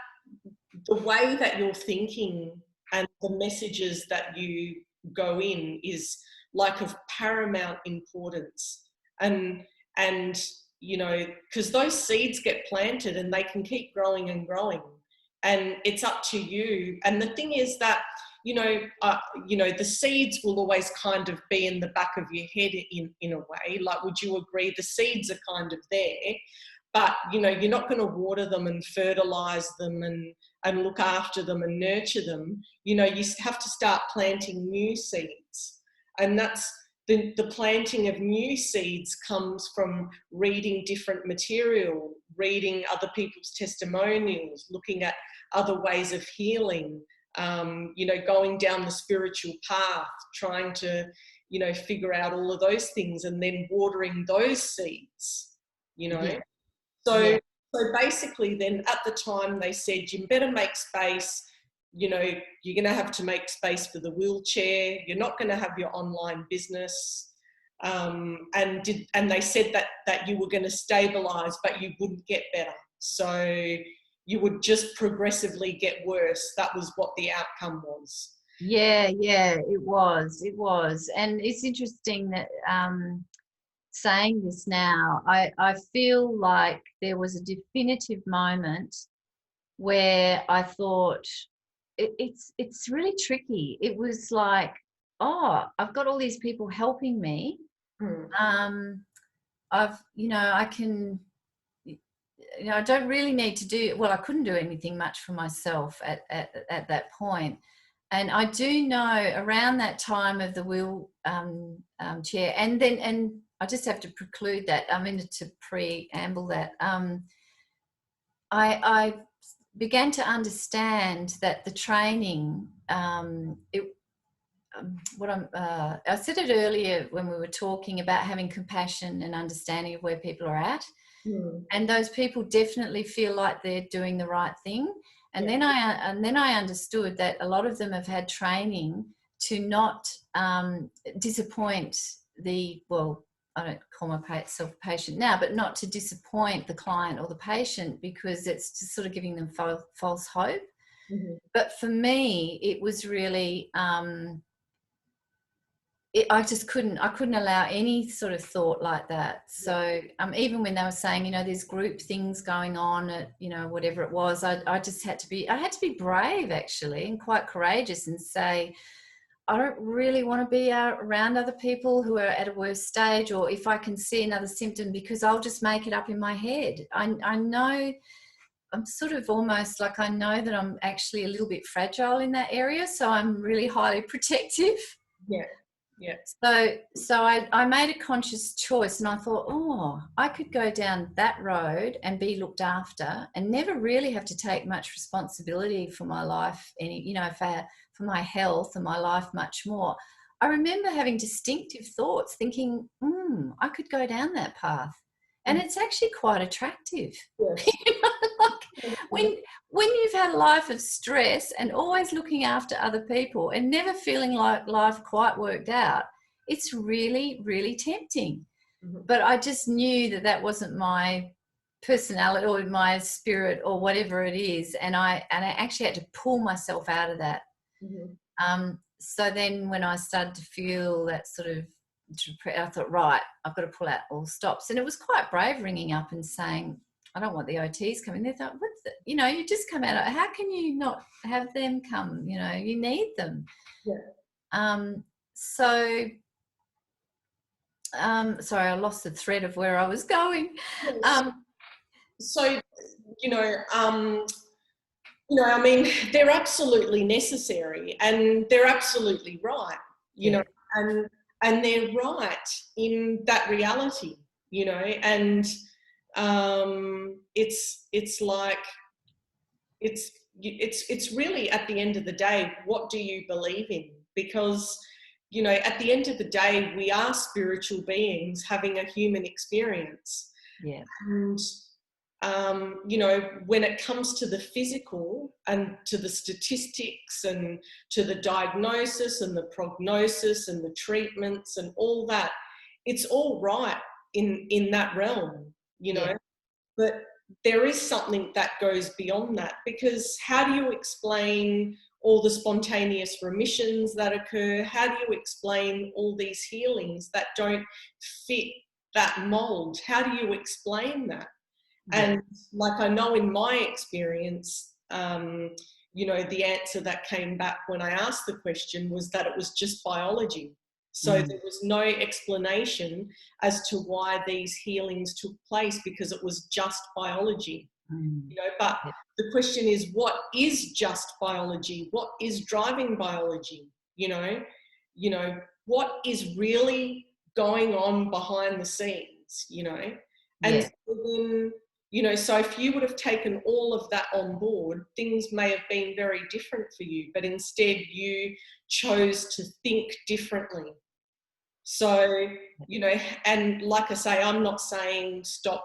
the way that you're thinking and the messages that you go in is like of paramount importance. And you know, because those seeds get planted and they can keep growing and growing, and it's up to you. And the thing is that, you know, the seeds will always kind of be in the back of your head in a way. Like, would you agree? The seeds are kind of there, but, you know, you're not going to water them and fertilize them and look after them and nurture them. You know, you have to start planting new seeds. And that's the planting of new seeds comes from reading different material, reading other people's testimonials, looking at other ways of healing, you know, going down the spiritual path, trying to, you know, figure out all of those things and then watering those seeds, you know. So basically then at the time they said, you better make space, you know, you're going to have to make space for the wheelchair, you're not going to have your online business, and they said that you were going to stabilise but you wouldn't get better. So you would just progressively get worse. That was what the outcome was. Yeah, it was. And it's interesting that saying this now, I feel like there was a definitive moment where I thought it's really tricky. It was like, oh, I've got all these people helping me. I've, you know, I can, you know, I don't really need to do, well, I couldn't do anything much for myself at that point. And I do know around that time of the wheel chair, and I just have to preclude that, I mean, to preamble that, I began to understand that the training, I said it earlier when we were talking about having compassion and understanding of where people are at. And those people definitely feel like they're doing the right thing. And then I understood that a lot of them have had training to not disappoint I don't call myself a patient now, but not to disappoint the client or the patient, because it's just sort of giving them false hope. But for me, it was really, I couldn't allow any sort of thought like that. So even when they were saying, you know, there's group things going on at, you know, whatever it was, I just had to be brave, actually, and quite courageous, and say, I don't really want to be around other people who are at a worse stage, or if I can see another symptom, because I'll just make it up in my head. I know, I'm sort of almost like, I know that I'm actually a little bit fragile in that area, so I'm really highly protective. So I made a conscious choice, and I thought, oh, I could go down that road and be looked after and never really have to take much responsibility for my life, for my health and my life much more. I remember having distinctive thoughts, thinking, I could go down that path. And it's actually quite attractive. Yes. When you've had a life of stress and always looking after other people and never feeling like life quite worked out, it's really, really tempting. but I just knew that that wasn't my personality or my spirit or whatever it is, and I actually had to pull myself out of that. So then when I started to feel that sort of, I thought, right, I've got to pull out all stops. And it was quite brave ringing up and saying, I don't want the OTs coming. They thought, what's the, you know, you just come out, how can you not have them come? You know, you need them. So sorry, I lost the thread of where I was going. So, I mean, they're absolutely necessary, and they're absolutely right, you know, and they're right in that reality, you know, and it's like, it's really, at the end of the day, what do you believe in? Because, you know, at the end of the day, we are spiritual beings having a human experience. And you know, when it comes to the physical and to the statistics and to the diagnosis and the prognosis and the treatments and all that, it's all right in that realm, you know. But there is something that goes beyond that, because how do you explain all the spontaneous remissions that occur? How do you explain all these healings that don't fit that mold? How do you explain that? And like, I know in my experience, you know, the answer that came back when I asked the question was that it was just biology. So there was no explanation as to why these healings took place, because it was just biology. You know, but the question is, what is just biology? What is driving biology? You know, what is really going on behind the scenes, you know? And so then, you know, so if you would have taken all of that on board, things may have been very different for you, but instead you chose to think differently. So, you know, and like I say, I'm not saying stop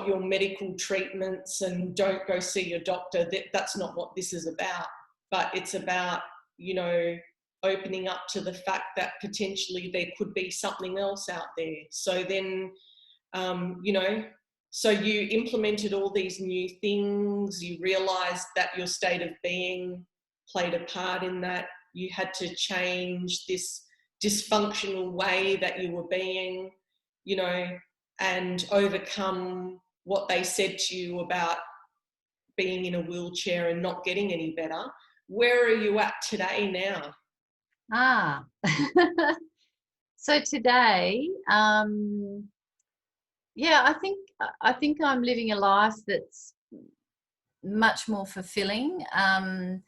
your medical treatments and don't go see your doctor. That's not what this is about. But it's about, you know, opening up to the fact that potentially there could be something else out there. So then, you know, so you implemented all these new things, you realised that your state of being played a part in that. You had to change this dysfunctional way that you were being, you know, and overcome what they said to you about being in a wheelchair and not getting any better. Where are you at today now? So today, I think I'm living a life that's much more fulfilling. I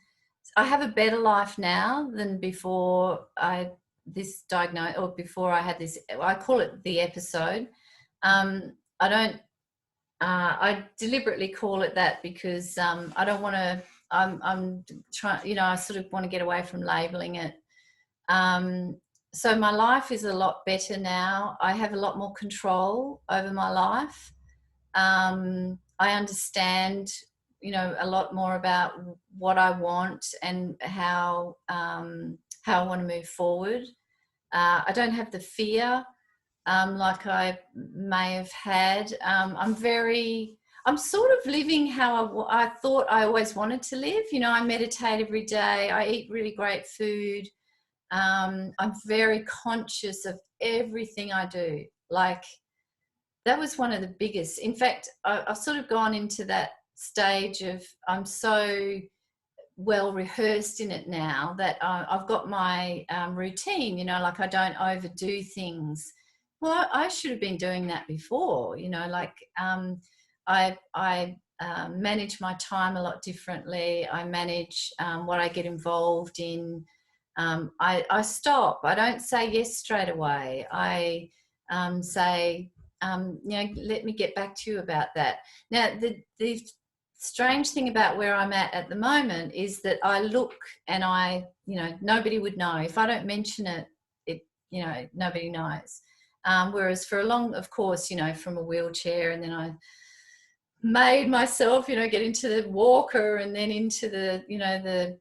have a better life now than before I had this. I call it the episode. I deliberately call it that because I don't want to. I'm trying. You know, I sort of want to get away from labeling it. So my life is a lot better now. I have a lot more control over my life. I understand, you know, a lot more about what I want and how I want to move forward. I don't have the fear like I may have had. I'm sort of living how I thought I always wanted to live. You know, I meditate every day. I eat really great food. I'm very conscious of everything I do. Like, that was one of the biggest. In fact, I've sort of gone into that stage of I'm so well rehearsed in it now that I've got my routine, you know, like I don't overdo things. Well, I should have been doing that before, you know, like I manage my time a lot differently. I manage what I get involved in. I stop. I don't say yes straight away. I say, you know, let me get back to you about that. Now, the strange thing about where I'm at the moment is that I look and you know, nobody would know. If I don't mention it, you know, nobody knows. Whereas for a long, of course, you know, from a wheelchair, and then I made myself, you know, get into the walker and then into the, you know, the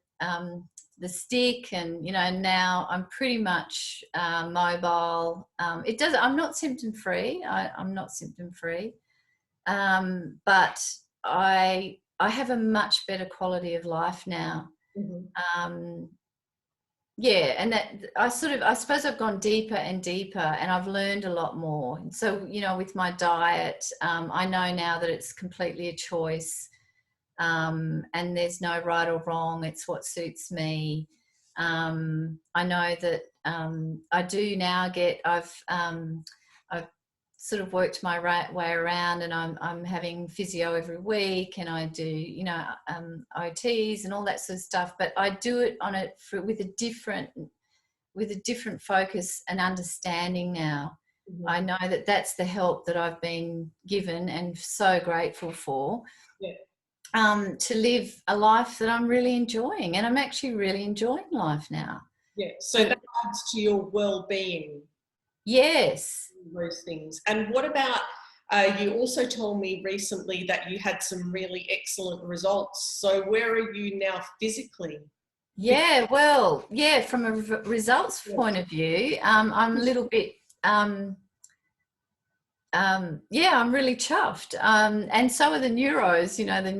the stick, and now I'm pretty much mobile. I'm not symptom free. I'm not symptom free, but I have a much better quality of life now. Mm-hmm. Yeah, and that I suppose I've gone deeper and deeper, and I've learned a lot more. So with my diet, I know now that it's completely a choice, and there's no right or wrong. It's what suits me. I know that I do now I've sort of worked my way around, and I'm having physio every week, and I do OTs and all that sort of stuff. But I do it with a different focus and understanding now. Mm-hmm. I know that that's the help that I've been given, and so grateful for. Yeah. To live a life that I'm really enjoying, and I'm actually really enjoying life now. Yeah. So that adds to your well-being. Yes. Those things. And what about, you also told me recently that you had some really excellent results. So where are you now physically? Yeah, well, yeah, from a results point of view, I'm a little bit, yeah, I'm really chuffed. And so are the neuros, the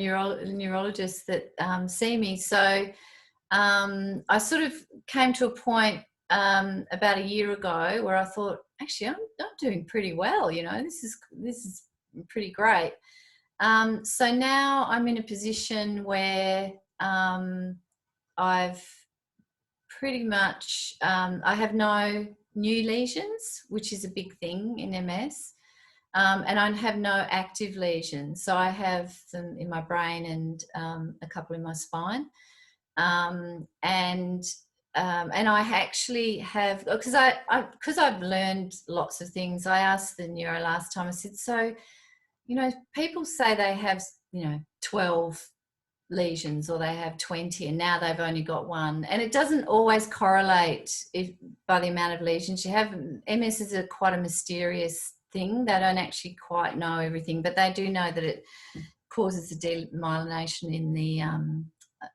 neurologists that see me. So I sort of came to a point about a year ago where I thought, actually, I'm doing pretty well. This is pretty great. So now I'm in a position where I've pretty much I have no new lesions, which is a big thing in MS. And I have no active lesions. So I have them in my brain and a couple in my spine. And I actually have, because I've learned lots of things. I asked the neuro last time, I said, so, people say they have, 12 lesions, or they have 20, and now they've only got one. And it doesn't always correlate by the amount of lesions you have. MS is quite a mysterious thing. They don't actually quite know everything, but they do know that it causes a demyelination in the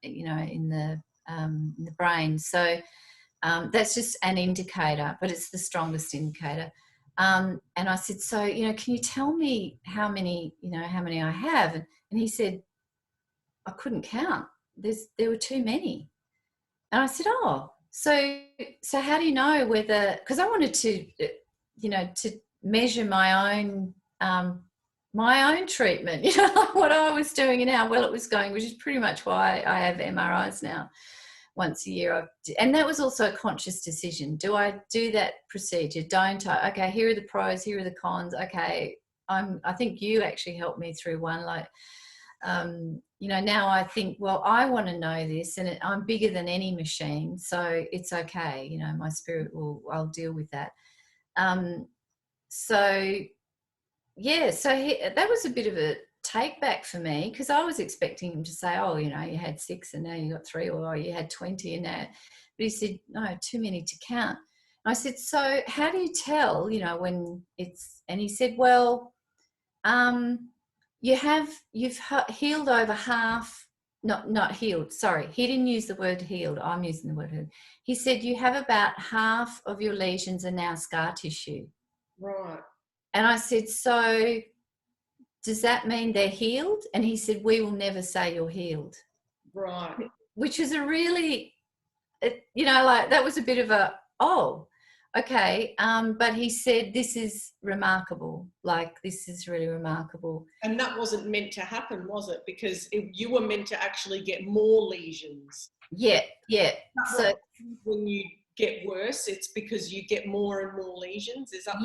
in the brain. So that's just an indicator, but it's the strongest indicator. And I said, so can you tell me how many I have? And he said, I couldn't count. There were too many. And I said, oh, so how do you know whether? Because I wanted to to measure my own treatment, like what I was doing and how well it was going, which is pretty much why I have MRIs now once a year. And that was also a conscious decision. Do I do that procedure? Don't I? Okay, here are the pros, here are the cons. Okay, I think you actually helped me through one, like, now I think, well, I want to know this, and I'm bigger than any machine, so it's okay. My spirit I'll deal with that. So yeah, so that was a bit of a take back for me, because I was expecting him to say, oh, you had 6 and now you got 3, or you had 20 and now, but he said, no, too many to count. And I said, so how do you tell, when it's, and he said, well, you've healed over half, not healed, sorry, he didn't use the word healed, I'm using the word healed. He said you have about half of your lesions are now scar tissue. Right. And I said, so does that mean they're healed? And he said, we will never say you're healed. Right. Which is a really, like, that was a bit of a, oh, okay. But he said, this is remarkable. Like, this is really remarkable. And that wasn't meant to happen, was it? Because you were meant to actually get more lesions. Yeah. So when you get worse, it's because you get more and more lesions. Is that?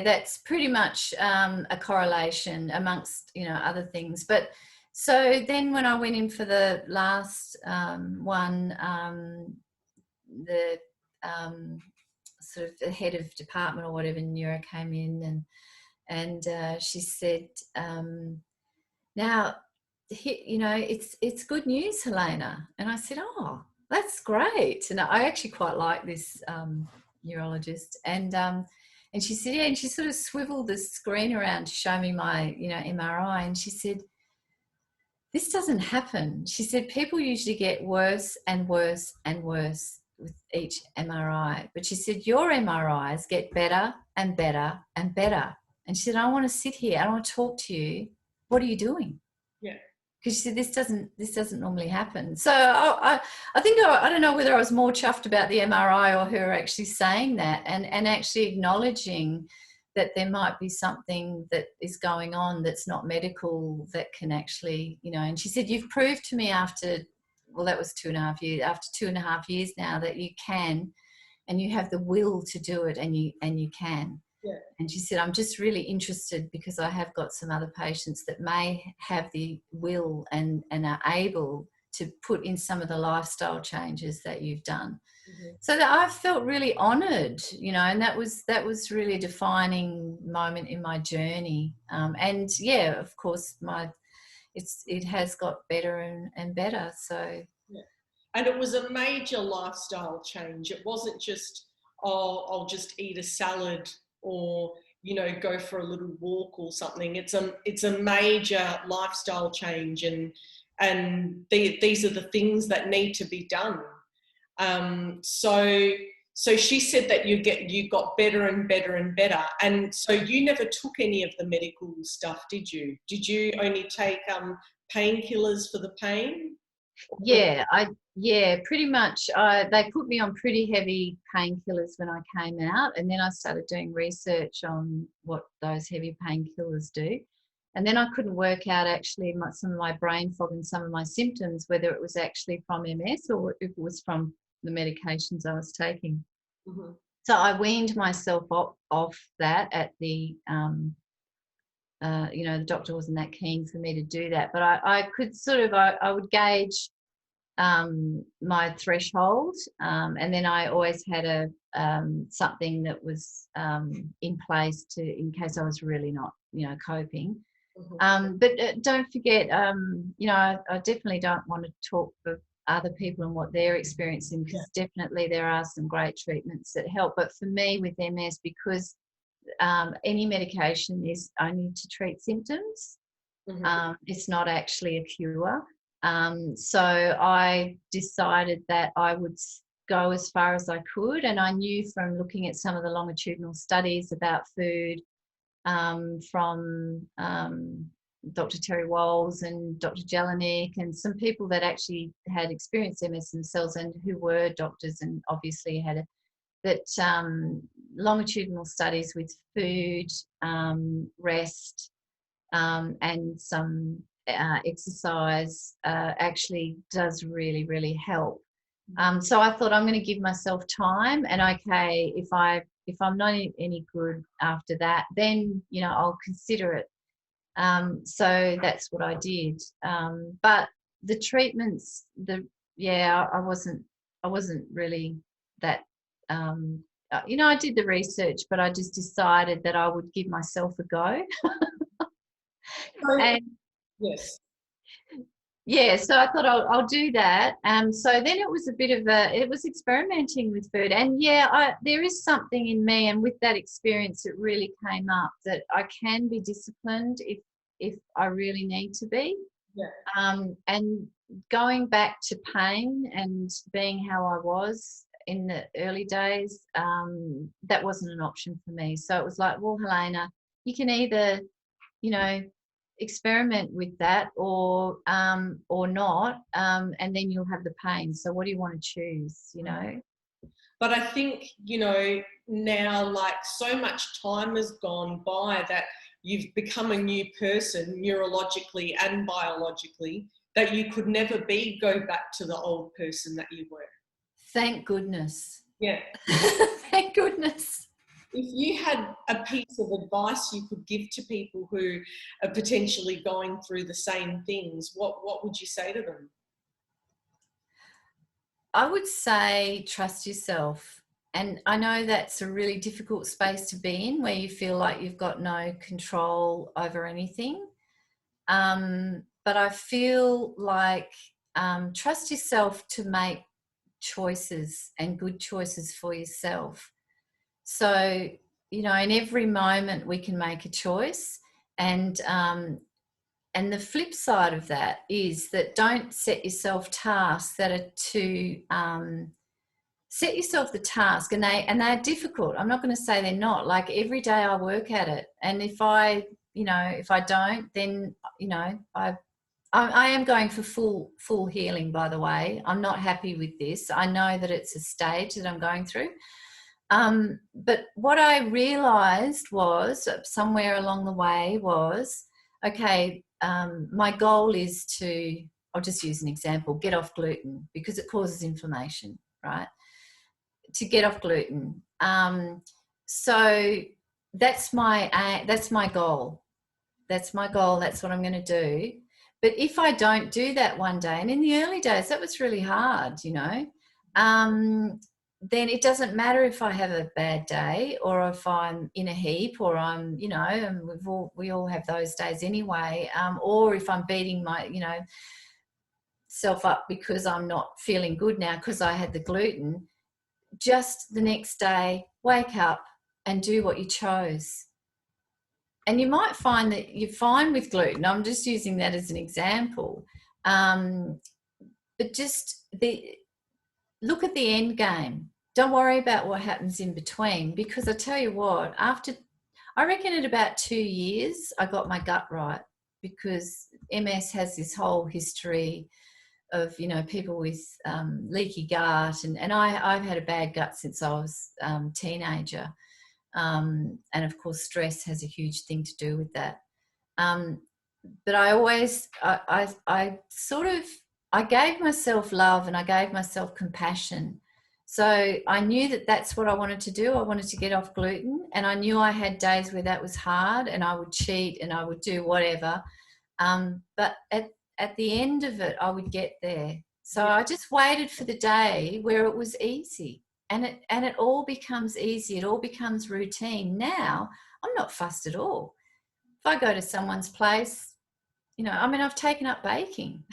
That's pretty much a correlation amongst other things. But so then when I went in for the last one, the sort of the head of department or whatever, neuro, came in, and she said, now, it's good news, Helena. And I said, oh, that's great. And I actually quite like this neurologist. And she said, yeah, and she sort of swiveled the screen around to show me my, MRI. And she said, this doesn't happen. She said people usually get worse and worse and worse with each MRI. But she said your MRIs get better and better and better. And she said, I want to sit here. I want to talk to you. What are you doing? Yeah. Because she said this doesn't normally happen. So I think I don't know whether I was more chuffed about the MRI or her actually saying that and actually acknowledging that there might be something that is going on that's not medical that can actually, you know. And she said, you've proved to me after, well, that was 2.5 years, after 2.5 years now, that you can, and you have the will to do it, and you can. Yeah. And she said, I'm just really interested because I have got some other patients that may have the will and are able to put in some of the lifestyle changes that you've done. Mm-hmm. So that I felt really honoured, you know, and that was really a defining moment in my journey. And yeah, of course, it has got better and better. So yeah. And it was a major lifestyle change. It wasn't just, oh, I'll just eat a salad or, you know, go for a little walk or something. It's a major lifestyle change, and these are the things that need to be done. So she said that you got better and better and better. And so you never took any of the medical stuff, did you? Did you only take painkillers for the pain? Yeah, pretty much. They put me on pretty heavy painkillers when I came out, and then I started doing research on what those heavy painkillers do. And then I couldn't work out actually some of my brain fog and some of my symptoms, whether it was actually from MS or if it was from the medications I was taking. Mm-hmm. So I weaned myself off that at the you know, the doctor wasn't that keen for me to do that, but I could sort of, I would gauge my threshold, and then I always had a something that was in place in case I was really not, you know, coping. Mm-hmm. But don't forget, you know, I definitely don't want to talk for other people and what they're experiencing, because definitely there are some great treatments that help. But for me with MS, because any medication is only to treat symptoms. Mm-hmm. It's not actually a cure. So I decided that I would go as far as I could, and I knew from looking at some of the longitudinal studies about food from Dr. Terry Walls and Dr. Jelinek and some people that actually had experienced MS themselves and who were doctors and obviously had longitudinal studies with food, rest, and some exercise actually does really, really help. So I thought I'm going to give myself time, and okay, if I'm not any good after that, then, you know, I'll consider it. So that's what I did. But the treatments, I wasn't really that. You know, I did the research, but I just decided that I would give myself a go. And yes. Yeah, so I thought I'll do that. So then it was a bit of it was experimenting with food, and there is something in me, and with that experience, it really came up that I can be disciplined if I really need to be. Yeah. And going back to pain and being how I was in the early days, that wasn't an option for me. So it was like, well, Helena, you can either, you know, experiment with that or not, and then you'll have the pain. So what do you want to choose, you know? But I think, you know, now, like, so much time has gone by that you've become a new person neurologically and biologically, that you could never go back to the old person that you were. Thank goodness. Yeah. Thank goodness. If you had a piece of advice you could give to people who are potentially going through the same things, what would you say to them? I would say trust yourself. And I know that's a really difficult space to be in, where you feel like you've got no control over anything. But I feel like trust yourself to make choices, and good choices for yourself. So, you know, in every moment we can make a choice, and And the flip side of that is that don't set yourself tasks that are too set yourself the task, and they're difficult. I'm not going to say they're not. Like every day I work at it, and if I don't, then I am going for full healing, by the way. I'm not happy with this. I know that it's a stage that I'm going through. But what I realised was somewhere along the way was, okay, my goal is to, I'll just use an example, get off gluten because it causes inflammation, right? To get off gluten. So that's my goal. That's my goal. That's what I'm going to do. But if I don't do that one day, and in the early days, that was really hard, then it doesn't matter if I have a bad day or if I'm in a heap or I'm, and we all have those days anyway, or if I'm beating my, self up because I'm not feeling good now because I had the gluten. Just the next day, wake up and do what you chose. And you might find that you're fine with gluten. I'm just using that as an example. But just look at the end game. Don't worry about what happens in between, because I tell you what, I reckon at about 2 years, I got my gut right, because MS has this whole history of, people with leaky gut. And I've had a bad gut since I was a teenager. And of course, stress has a huge thing to do with that. But I always, I gave myself love and I gave myself compassion. So I knew that that's what I wanted to do. I wanted to get off gluten, and I knew I had days where that was hard and I would cheat and I would do whatever. But at the end of it, I would get there. So I just waited for the day where it was easy. And it all becomes easy. It all becomes routine. Now, I'm not fussed at all. If I go to someone's place, I've taken up baking.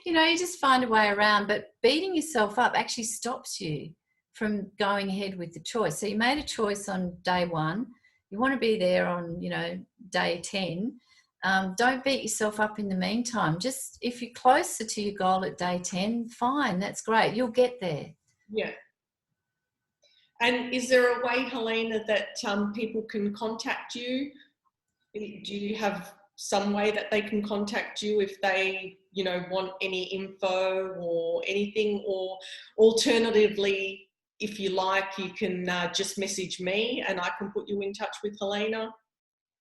You just find a way around. But beating yourself up actually stops you from going ahead with the choice. So you made a choice on day 1. You want to be there on, day 10. Don't beat yourself up in the meantime. Just if you're closer to your goal at day 10, fine, that's great. You'll get there. Yeah. And is there a way, Helena, that people can contact you? Do you have some way that they can contact you if they, want any info or anything? Or alternatively, if you like, you can just message me and I can put you in touch with Helena.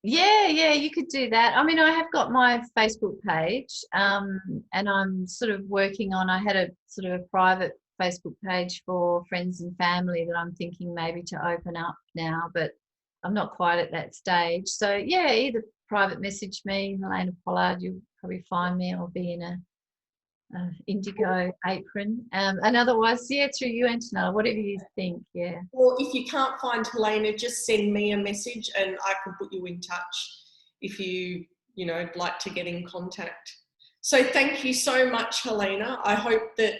Yeah, you could do that. I have got my Facebook page, and I'm sort of working on, I had a sort of a private Facebook page for friends and family that I'm thinking maybe to open up now, but I'm not quite at that stage. So yeah, either private message me, Helena Pollard, you'll probably find me. I'll be in a indigo apron. And otherwise, through you, Antonella, whatever you think, yeah. Or if you can't find Helena, just send me a message and I can put you in touch if you, like to get in contact. So thank you so much, Helena. I hope that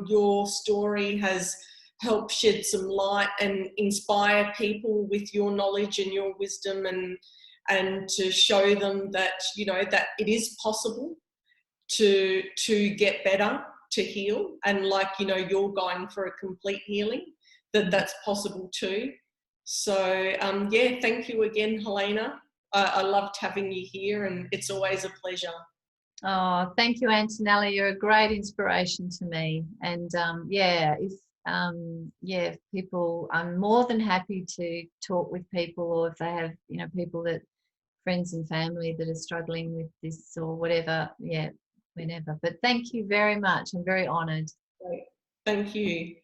your story has helped shed some light and inspire people with your knowledge and your wisdom, and to show them that, that it is possible to get better, to heal, and you're going for a complete healing, that's possible too. So thank you again, Helena. I loved having you here, and it's always a pleasure. Oh, thank you, Antonella. You're a great inspiration to me. And if people, I'm more than happy to talk with people, or if they have, people friends and family that are struggling with this or whatever, whenever. But thank you very much. I'm very honoured. Great. Thank you.